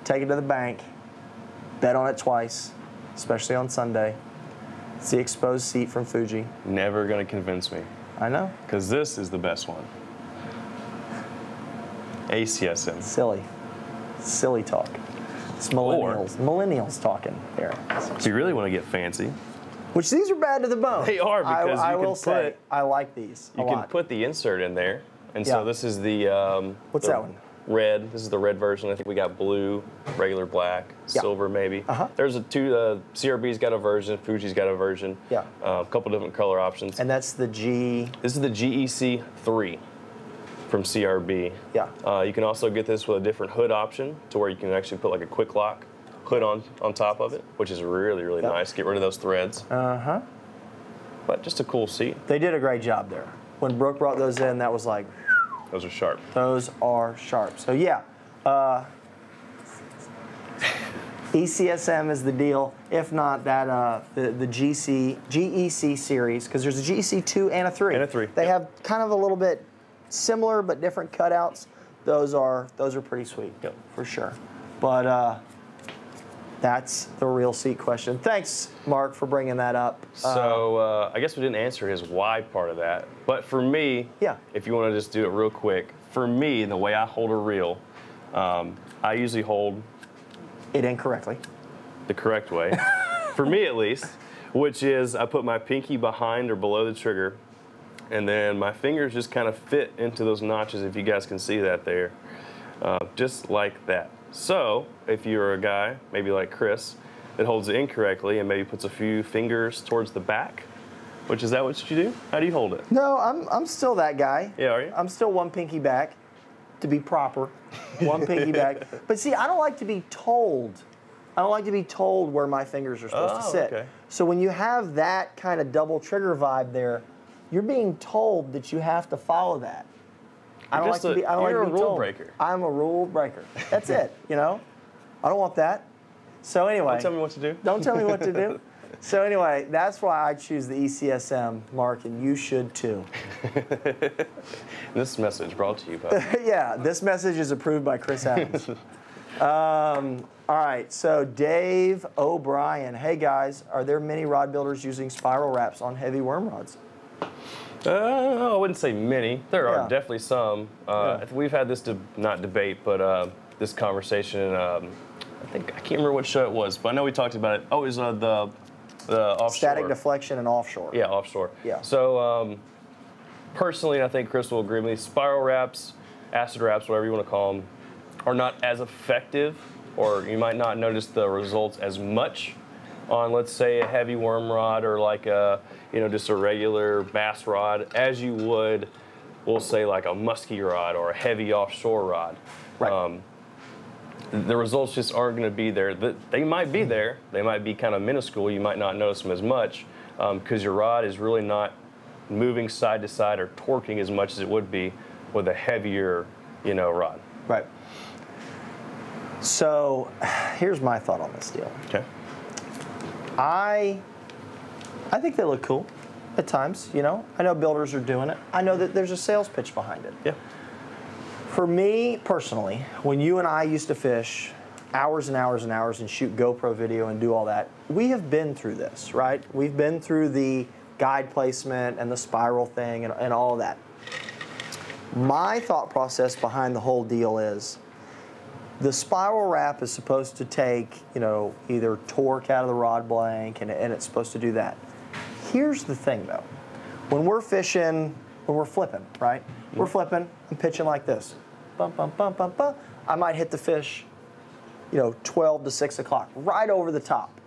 Take it to the bank. Bet on it twice, especially on Sunday. It's the exposed seat from Fuji. Never going to convince me. I know. Because this is the best one. ACSM. Silly talk. It's millennials talking there. If you really want to get fancy. Which these are bad to the bone. They are, because I will say I like these a lot. You can put the insert in there. And so this is the what's that one? Red. This is the red version. I think we got blue, regular black, silver maybe. There's CRB's got a version, Fuji's got a version. Yeah. A couple different color options. And that's the G. This is the GEC 3 from CRB. Yeah. You can also get this with a different hood option to where you can actually put like a quick lock hood on top of it, which is really, really nice. Get rid of those threads. But just a cool seat. They did a great job there. When Brooke brought those in, that was like... Those are sharp. Those are sharp. So yeah, ECSM is the deal. If not, that the GEC series, because there's a GEC 2 and a 3. And a 3. They have kind of a little bit similar but different cutouts. Those are pretty sweet, for sure. But that's the real seat question. Thanks, Mark, for bringing that up. So I guess we didn't answer his why part of that. But for me, if you want to just do it real quick, for me, the way I hold a reel, I usually hold it incorrectly. The correct way, for me at least, which is I put my pinky behind or below the trigger, and then my fingers just kind of fit into those notches, if you guys can see that there, just like that. So if you're a guy, maybe like Chris, that holds it incorrectly and maybe puts a few fingers towards the back, which is that what you do? How do you hold it? No, I'm still that guy. Yeah, are you? I'm still one pinky back, to be proper. One pinky back. But see, I don't like to be told. I don't like to be told where my fingers are supposed to sit. Okay. So when you have that kind of double trigger vibe there, you're being told that you have to follow that. I don't like to be told. You're a rule breaker. I'm a rule breaker. That's it, I don't want that. So anyway. Don't tell me what to do. Don't tell me what to do. So anyway, that's why I choose the ECSM, Mark, and you should too. This message brought to you by... Yeah, this message is approved by Chris Adams. All right, so Dave O'Brien. Hey guys, are there many rod builders using spiral wraps on heavy worm rods? I wouldn't say many. There are definitely some. We've had this, not debate, but this conversation. I can't remember what show it was, but I know we talked about it. Oh, it was the offshore. Static deflection and offshore. Yeah, offshore. Yeah. So personally, I think Chris will agree with me. Spiral wraps, acid wraps, whatever you want to call them, are not as effective, or you might not notice the results as much on, let's say, a heavy worm rod or like a, just a regular bass rod as you would, we'll say, like a musky rod or a heavy offshore rod. Right. The results just aren't going to be there. They might be there. They might be kind of minuscule. You might not notice them as much because your rod is really not moving side to side or torquing as much as it would be with a heavier, rod. Right. So here's my thought on this deal. Okay. I think they look cool at times, I know builders are doing it. I know that there's a sales pitch behind it. Yeah. For me, personally, when you and I used to fish hours and hours and hours and shoot GoPro video and do all that, we have been through this, right? We've been through the guide placement and the spiral thing and all of that. My thought process behind the whole deal is the spiral wrap is supposed to take, you know, either torque out of the rod blank, and it's supposed to do that. Here's the thing, though. When we're fishing, when we're flipping, right? We're flipping, I'm pitching like this. Bump, bump, bump, bump, bump. I might hit the fish, you know, 12 to 6 o'clock, right over the top.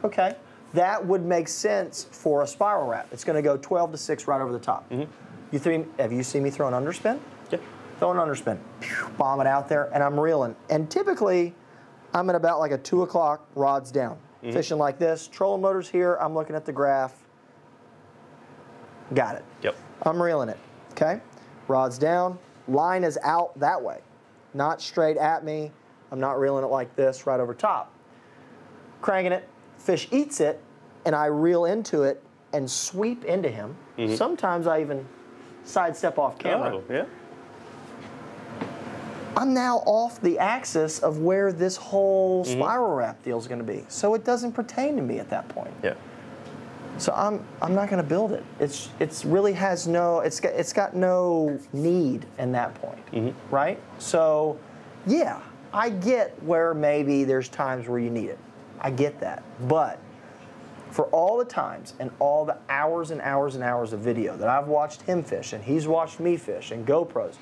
Okay, that would make sense for a spiral wrap. It's going to go 12 to 6 right over the top. Have you seen me throw an underspin? Yeah. Throw an underspin, bomb it out there, and I'm reeling. And typically, I'm at about like a 2 o'clock, rods down. Fishing like this, trolling motors here, I'm looking at the graph. Got it. Yep. I'm reeling it, okay? Rods down, line is out that way, not straight at me. I'm not reeling it like this right over top. Cranking it, fish eats it, and I reel into it and sweep into him. Sometimes I even sidestep off camera. Oh, yeah. I'm now off the axis of where this whole spiral wrap deal is going to be. So it doesn't pertain to me at that point. Yeah. So I'm not going to build it. It's really has no, it's got no need in that point, right? So yeah, I get where maybe there's times where you need it. I get that. But for all the times and all the hours and hours and hours of video that I've watched him fish and he's watched me fish and GoPros,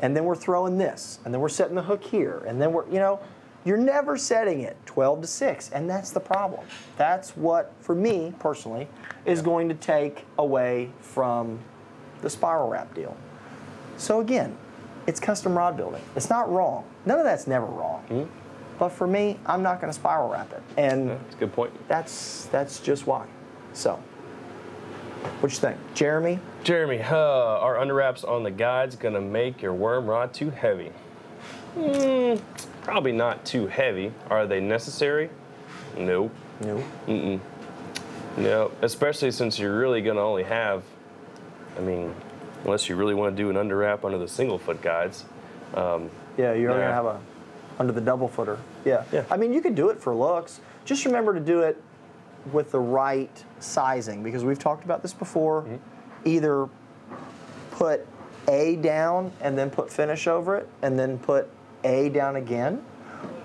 and then we're throwing this, and then we're setting the hook here, and then we're, you know, you're never setting it 12 to 6, and that's the problem. That's what, for me personally, is going to take away from the spiral wrap deal. So again, it's custom rod building. It's not wrong. None of that's never wrong. But for me, I'm not going to spiral wrap it. And That's a good point. that's just why. So, what you think? Jeremy? Jeremy, are underwraps on the guides gonna make your worm rod too heavy? Probably not too heavy. Are they necessary? No. No. No, especially since you're really gonna only have, I mean, unless you really want to do an underwrap under the single foot guides. Yeah, you're only going to have a under the double footer. Yeah. I mean, you could do it for looks. Just remember to do it with the right sizing, because we've talked about this before. Either put A down and then put finish over it, and then put A down again,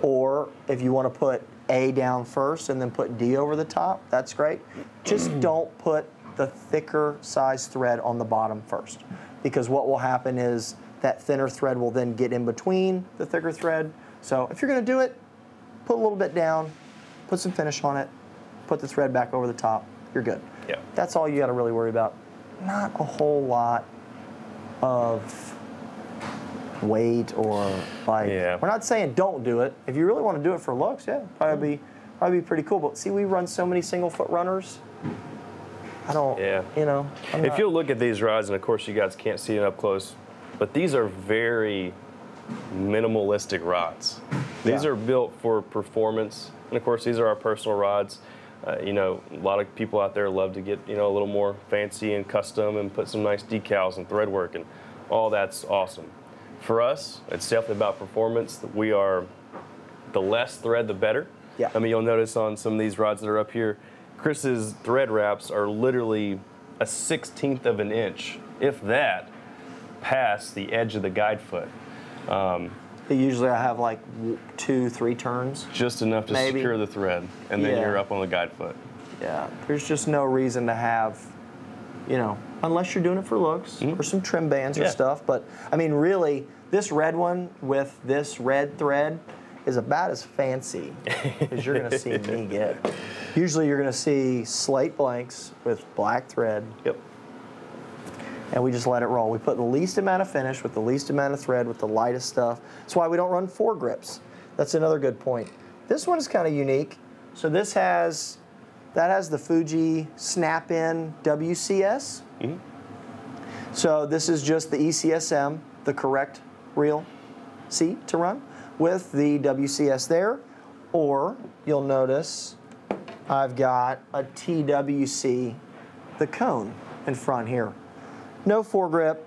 or if you want to put A down first and then put D over the top, that's great. Just don't put the thicker size thread on the bottom first, because what will happen is that thinner thread will then get in between the thicker thread. So if you're going to do it, put a little bit down, put some finish on it, put the thread back over the top, you're good. Yeah. That's all you got to really worry about. Not a whole lot of weight or like, we're not saying don't do it. If you really want to do it for looks, yeah, probably be pretty cool. But see, we run so many single foot runners. I don't, you know. If you look at these rods, and of course you guys can't see it up close, but these are very minimalistic rods. These are built for performance, and of course these are our personal rods. You know, a lot of people out there love to get, you know, a little more fancy and custom and put some nice decals and thread work, and all that's awesome. For us, it's definitely about performance. We are, the less thread, the better. Yeah. I mean, you'll notice on some of these rods that are up here, Chris's thread wraps are literally a 1/16 of an inch, if that, past the edge of the guide foot. Usually I have like 2-3 turns. Just enough to secure the thread, and then you're up on the guide foot. Yeah, there's just no reason to have, you know, unless you're doing it for looks or some trim bands or stuff. But I mean, really, this red one with this red thread is about as fancy as you're going to see me get. Usually you're going to see slate blanks with black thread. Yep. And we just let it roll. We put the least amount of finish with the least amount of thread with the lightest stuff. That's why we don't run foregrips. That's another good point. This one is kind of unique. So this has, that has the Fuji snap-in WCS. So this is just the ECSM, the correct reel seat to run, with the WCS there. Or you'll notice I've got a TWC, the cone in front here. No foregrip.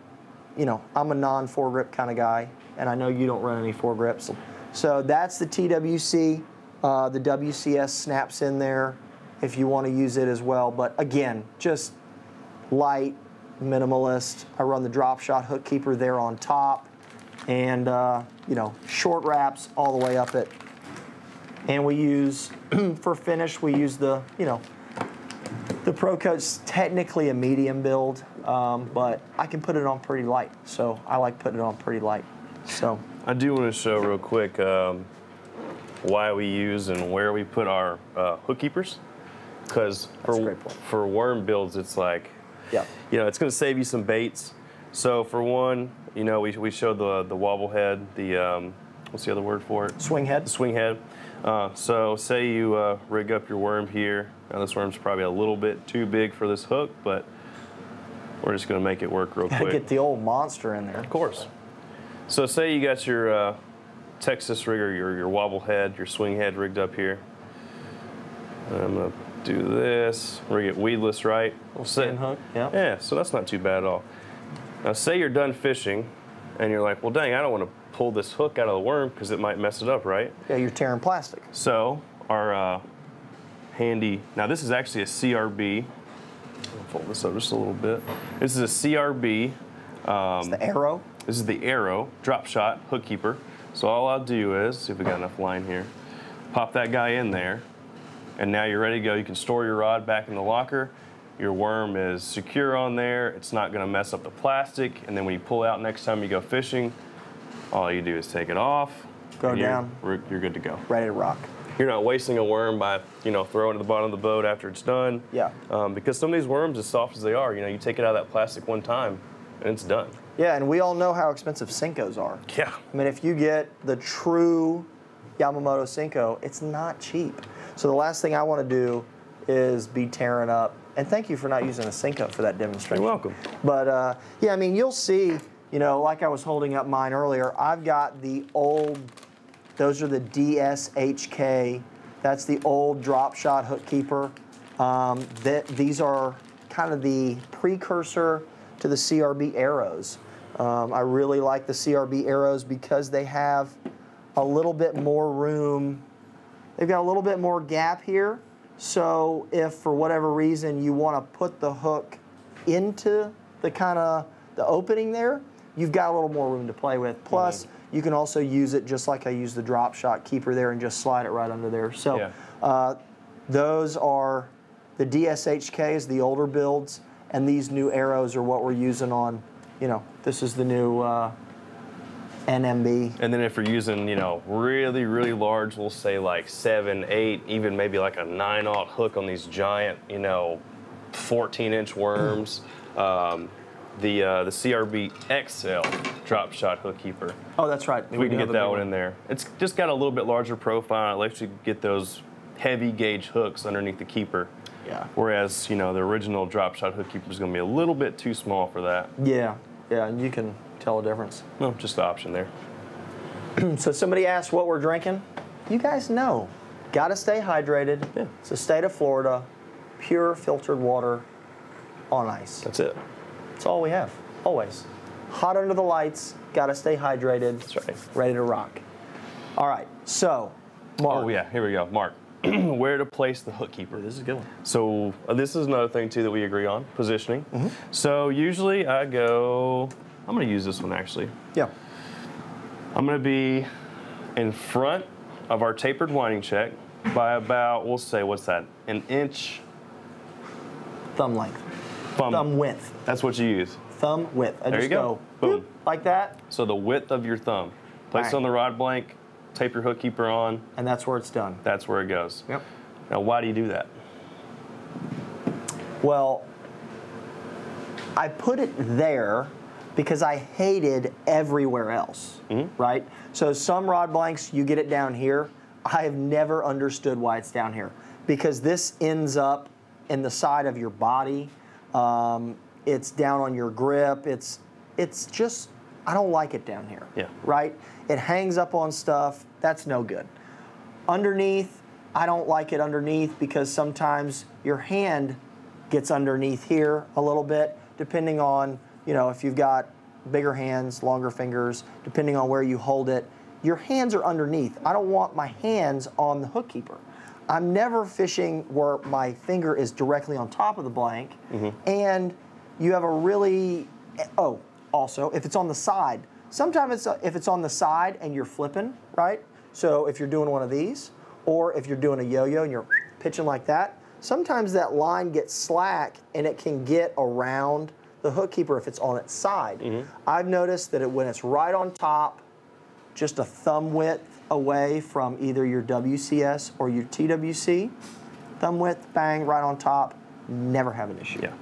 You know, I'm a non-foregrip kind of guy, and I know you don't run any foregrips. So that's the TWC. The WCS snaps in there if you want to use it as well. But again, just light, minimalist. I run the drop shot hook keeper there on top, and you know, short wraps all the way up it. And we use, for finish, we use the, you know, the Pro Coat's technically a medium build, but I can put it on pretty light. So I like putting it on pretty light. So I do want to show real quick why we use and where we put our hook keepers. Because for worm builds, it's like, yeah, you know, it's going to save you some baits. So for one, you know, we showed the wobble head, the, what's the other word for it? Swing head. The swing head. So say you rig up your worm here. Now this worm's probably a little bit too big for this hook, but we're just going to make it work real quick. Get the old monster in there. Of course. So say you got your Texas rig or your wobble head, your swing head rigged up here. I'm going to do this, rig it weedless, right? Spin hook, yeah. Yeah, so that's not too bad at all. Now say you're done fishing and you're like, well, dang, I don't want to pull this hook out of the worm because it might mess it up, right? Yeah, you're tearing plastic. So our handy, now this is actually a CRB. I'll fold this up just a little bit. This is a CRB. It's the Arrow. This is the Arrow drop shot hook keeper. So all I'll do is, see if we got enough line here, pop that guy in there, and now you're ready to go. You can store your rod back in the locker. Your worm is secure on there. It's not gonna mess up the plastic. And then when you pull out next time you go fishing, all you do is take it off. Go down. You're good to go. Ready to rock. You're not wasting a worm by, you know, throwing it to the bottom of the boat after it's done. Yeah. Because some of these worms, as soft as they are, you know, you take it out of that plastic one time and it's done. Yeah, and we all know how expensive Senkos are. Yeah. I mean, if you get the true Yamamoto Senko, it's not cheap. So the last thing I want to do is be tearing up. And thank you for not using a Senko for that demonstration. You're welcome. But yeah, I mean, you'll see, you know, like I was holding up mine earlier, I've got the old, those are the DSHK. That's the old drop shot hook keeper. These are kind of the precursor to the CRB Arrows. I really like the CRB Arrows because they have a little bit more room. They've got a little bit more gap here. So if for whatever reason you want to put the hook into the kind of the opening there, you've got a little more room to play with. Plus, you can also use it just like I use the drop shot keeper there and just slide it right under there. So those are the DSHKs, the older builds, and these new Arrows are what we're using on, you know, this is the new NMB. And then if you're using, you know, really, really large, we'll say like 7, 8, even maybe like a 9/0 hook on these giant, you know, 14-inch worms, the CRB XL drop shot hook keeper. Oh, that's right. We can get that one in there. It's just got a little bit larger profile. It lets you get those heavy gauge hooks underneath the keeper. Yeah. Whereas, you know, the original drop shot hook keeper is going to be a little bit too small for that. Yeah. Yeah, and you can tell the difference. No, just the option there. So somebody asked what we're drinking. You guys know. Got to stay hydrated. Yeah. It's the state of Florida. Pure filtered water on ice. That's it. That's all we have. Always. Hot under the lights. Got to stay hydrated. That's right. Ready to rock. All right. So, Mark. Oh, yeah. Here we go. Mark. Where to place the hook keeper. This is a good one. So this is another thing too that we agree on, positioning. So usually I go, I'm going to use this one actually. Yeah. I'm going to be in front of our tapered winding check by about, we'll say, what's that, an inch? Thumb length. Thumb width. That's what you use. Thumb width. I There just you go. Boom. Boom. Like that. So the width of your thumb. Place it on the rod blank, tape your hook keeper on. And that's where it's done. That's where it goes. Yep. Now, why do you do that? Well, I put it there because I hated everywhere else, right? So some rod blanks, you get it down here. I have never understood why it's down here because this ends up in the side of your body. It's down on your grip. It's just, I don't like it down here. Yeah. Right? It hangs up on stuff. That's no good. Underneath, I don't like it underneath because sometimes your hand gets underneath here a little bit, depending on, you know, if you've got bigger hands, longer fingers, depending on where you hold it, your hands are underneath. I don't want my hands on the hook keeper. I'm never fishing where my finger is directly on top of the blank, and you have a really, also, if it's on the side, sometimes if it's on the side and you're flipping, right? So if you're doing one of these, or if you're doing a yo-yo and you're pitching like that, sometimes that line gets slack and it can get around the hook keeper if it's on its side. I've noticed that when it's right on top, just a thumb width away from either your WCS or your TWC, thumb width, bang, right on top, never have an issue. Yeah.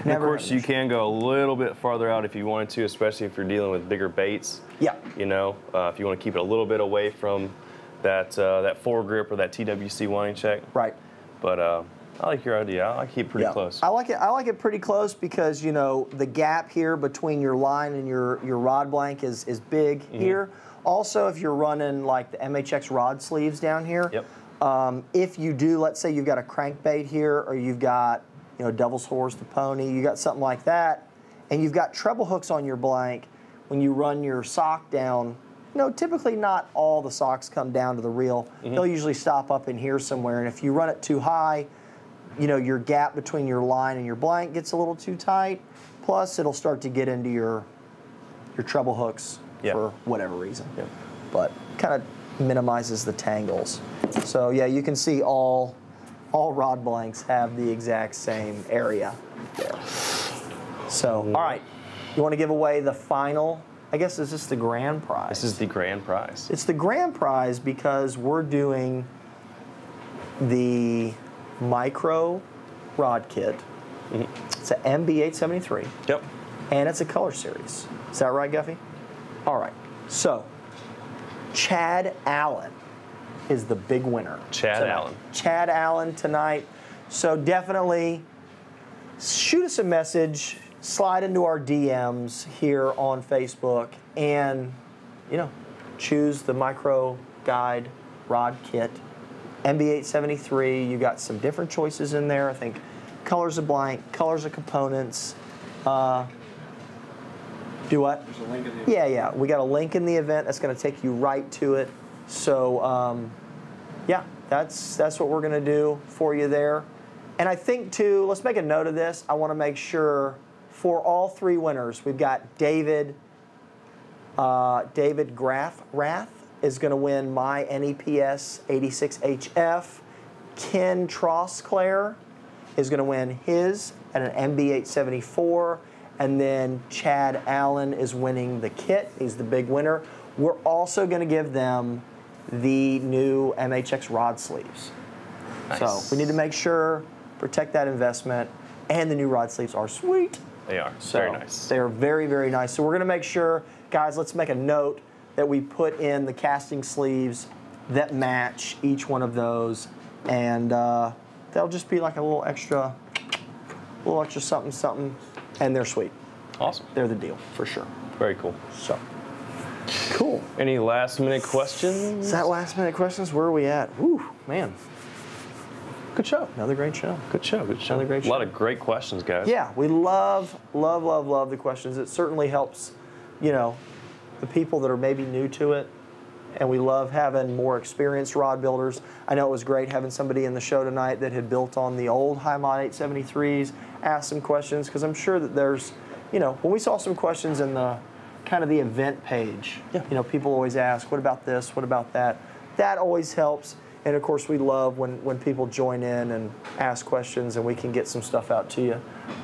And of course, you can go a little bit farther out if you wanted to, especially if you're dealing with bigger baits. Yeah. You know, if you want to keep it a little bit away from that that foregrip or that TWC winding check. Right. But I like your idea. I like to keep it pretty close. I like it pretty close because, you know, the gap here between your line and your rod blank is big here. Also, if you're running like the MHX rod sleeves down here, if you do, let's say you've got a crankbait here, or you've got, you know, Devil's Horse, the Pony, you got something like that, and you've got treble hooks on your blank, when you run your sock down, you know, typically not all the socks come down to the reel. They'll usually stop up in here somewhere, and if you run it too high, you know, your gap between your line and your blank gets a little too tight, plus it'll start to get into your treble hooks for whatever reason. But kind of minimizes the tangles. So yeah, you can see all rod blanks have the exact same area there. So, all right, you want to give away the final, I guess, is this the grand prize? This is the grand prize. It's the grand prize because we're doing the micro rod kit. It's an NMB873. Yep. And it's a color series. Is that right, Guffey? All right. So, Chad Allen is the big winner. Chad Allen. Chad Allen tonight. So definitely shoot us a message, slide into our DMs here on Facebook, and, you know, choose the micro guide rod kit. NMB873, you got some different choices in there. I think colors of blank, colors of components. Do what? There's a link in the event. Yeah. We got a link in the event that's going to take you right to it. So, yeah, that's what we're going to do for you there. And I think, too, let's make a note of this. I want to make sure for all three winners, we've got David Rath is going to win my NEPS 86HF. Ken Trosclair is going to win his at an NMB874. And then Chad Allen is winning the kit. He's the big winner. We're also going to give them the new MHX rod sleeves. Nice. So we need to make sure, protect that investment, and the new rod sleeves are sweet. They are. So very nice. They're very, very nice. So we're going to make sure, guys, let's make a note that we put in the casting sleeves that match each one of those. And they'll just be like a little extra something. And they're sweet. Awesome. They're the deal, for sure. Very cool. So, cool. Any last minute questions? Is that last minute questions? Where are we at? Woo, man. Good show. Another great show. Good show. Another great show. A lot of great questions, guys. Yeah, we love the questions. It certainly helps, you know, the people that are maybe new to it. And we love having more experienced rod builders. I know it was great having somebody in the show tonight that had built on the old Hi-Mod 873s, ask some questions, because I'm sure that there's, you know, when we saw some questions in the kind of the event page, you know, people always ask, what about this, what about that? That always helps. And of course, we love when people join in and ask questions and we can get some stuff out to you.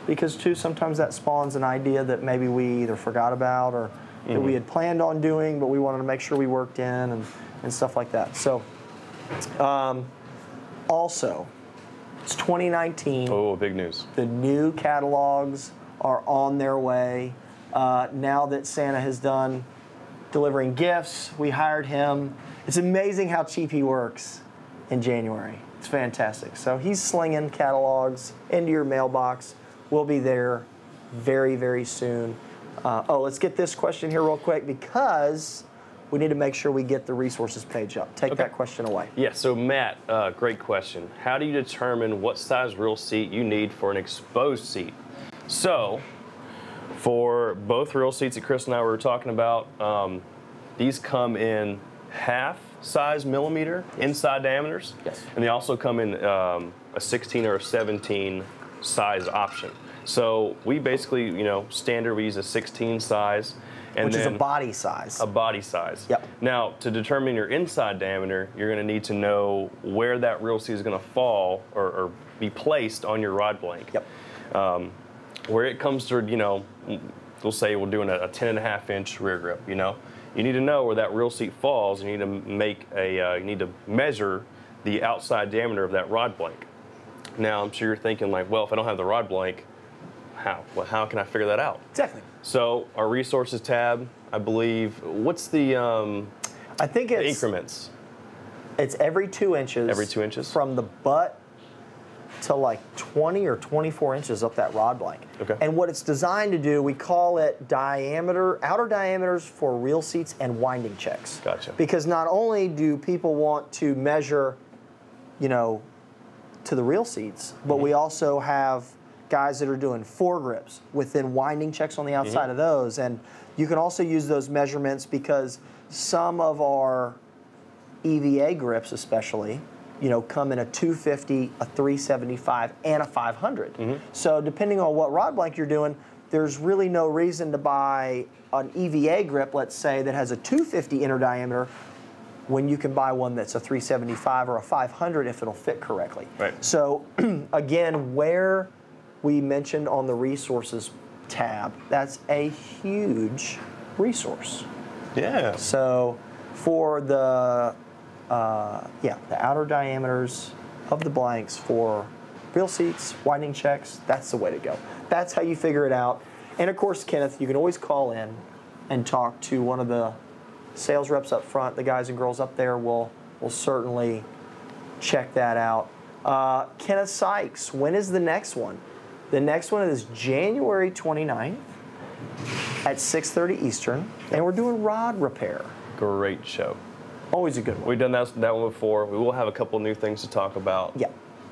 Because too, sometimes that spawns an idea that maybe we either forgot about or that we had planned on doing, but we wanted to make sure we worked in and stuff like that. So, also, it's 2019. Oh, big news. The new catalogs are on their way. Now that Santa has done delivering gifts, we hired him. It's amazing how cheap he works in January. It's fantastic. So he's slinging catalogs into your mailbox. We'll be there very, very soon. Let's get this question here real quick because we need to make sure we get the resources page up. Take that question away. Yeah, so Matt, great question. How do you determine what size reel seat you need for an exposed seat? So, for both reel seats that Chris and I were talking about, these come in half size millimeter inside diameters. Yes. And they also come in a 16 or a 17 size option. So we basically, standard, we use a 16 size. And which is a then body size. a body size. Yep. Now, to determine your inside diameter, you're going to need to know where that reel seat is going to fall or be placed on your rod blank. Yep. Where it comes to, we'll say we're doing a 10.5-inch rear grip, You need to know where that reel seat falls. You need to you need to measure the outside diameter of that rod blank. Now, I'm sure you're thinking like, well, if I don't have the rod blank, how? Well, how can I figure that out? Exactly. So our resources tab, I believe, what's the I think it's increments? It's every 2 inches. Every 2 inches? From the butt to like 20 or 24 inches up that rod blank. Okay. And what it's designed to do, we call it outer diameters for reel seats and winding checks. Gotcha. Because not only do people want to measure, to the reel seats, but we also have guys that are doing foregrips within winding checks on the outside of those. And you can also use those measurements because some of our EVA grips especially, come in a 250, a 375, and a 500. So depending on what rod blank you're doing, there's really no reason to buy an EVA grip, let's say, that has a 250 inner diameter when you can buy one that's a 375 or a 500 if it'll fit correctly. Right. So again, where we mentioned on the resources tab, that's a huge resource. Yeah. So for the outer diameters of the blanks for reel seats, winding checks, that's the way to go. That's how you figure it out. And of course, Kenneth, you can always call in and talk to one of the sales reps up front. The guys and girls up there will certainly check that out. Kenneth Sykes, when is the next one? The next one is January 29th at 6:30 Eastern, and we're doing rod repair. Great show. Always a good one. We've done that one before. We will have a couple new things to talk about. Yeah.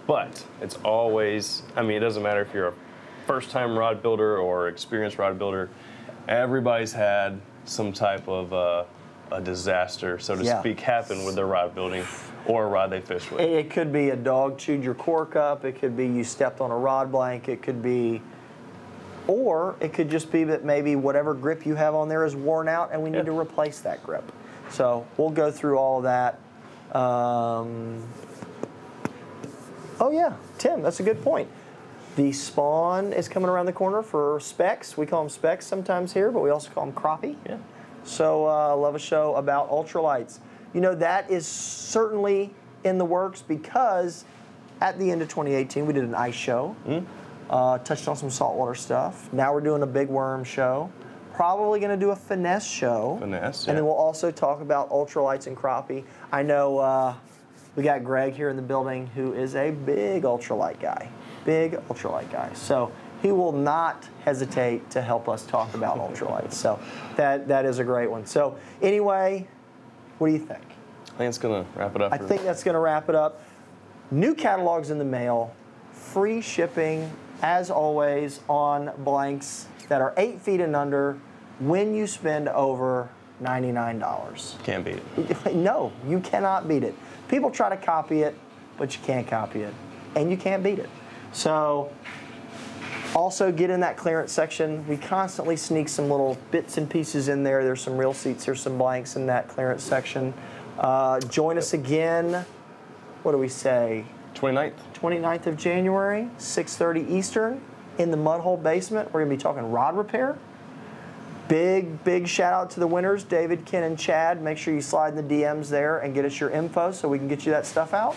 But it's always, it doesn't matter if you're a first-time rod builder or experienced rod builder. Everybody's had some type of a disaster, so to speak, happen with their rod building or a rod they fish with. It could be a dog chewed your cork up. It could be you stepped on a rod blank. It could be, or it could just be that maybe whatever grip you have on there is worn out and we need to replace that grip. So we'll go through all of that. Oh yeah, Tim, that's a good point. The spawn is coming around the corner for specs. We call them specs sometimes here, but we also call them crappie. Yeah. So love a show about ultralights. That is certainly in the works because at the end of 2018, we did an ice show, touched on some saltwater stuff. Now we're doing a big worm show. Probably going to do a finesse show. Finesse, And then we'll also talk about ultralights and crappie. I know we got Greg here in the building who is a big ultralight guy. So he will not hesitate to help us talk about ultralights. So that is a great one. So anyway, what do you think? I think it's going to wrap it up. I think that's going to wrap it up. New catalogs in the mail, free shipping, as always, on blanks that are 8 feet and under when you spend over $99. Can't beat it. No, you cannot beat it. People try to copy it, but you can't copy it, and you can't beat it. So also get in that clearance section. We constantly sneak some little bits and pieces in there. There's some reel seats, there's some blanks in that clearance section. Join us again, what do we say? 29th. 29th of January, 6:30 Eastern in the Mudhole Basement. We're going to be talking rod repair. Big shout out to the winners, David, Ken, and Chad. Make sure you slide in the DMs there and get us your info so we can get you that stuff out.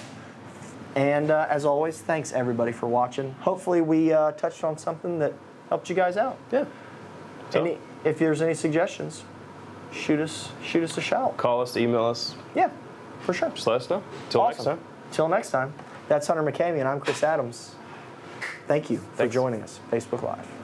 And as always, thanks everybody for watching. Hopefully we touched on something that helped you guys out. Yeah. So, if there's any suggestions, shoot us a shout. call us, email us. Yeah, for sure. Just let us know. Till next time. Till next time. That's Hunter McCamey, and I'm Chris Adams. Thank you for joining us. Facebook Live.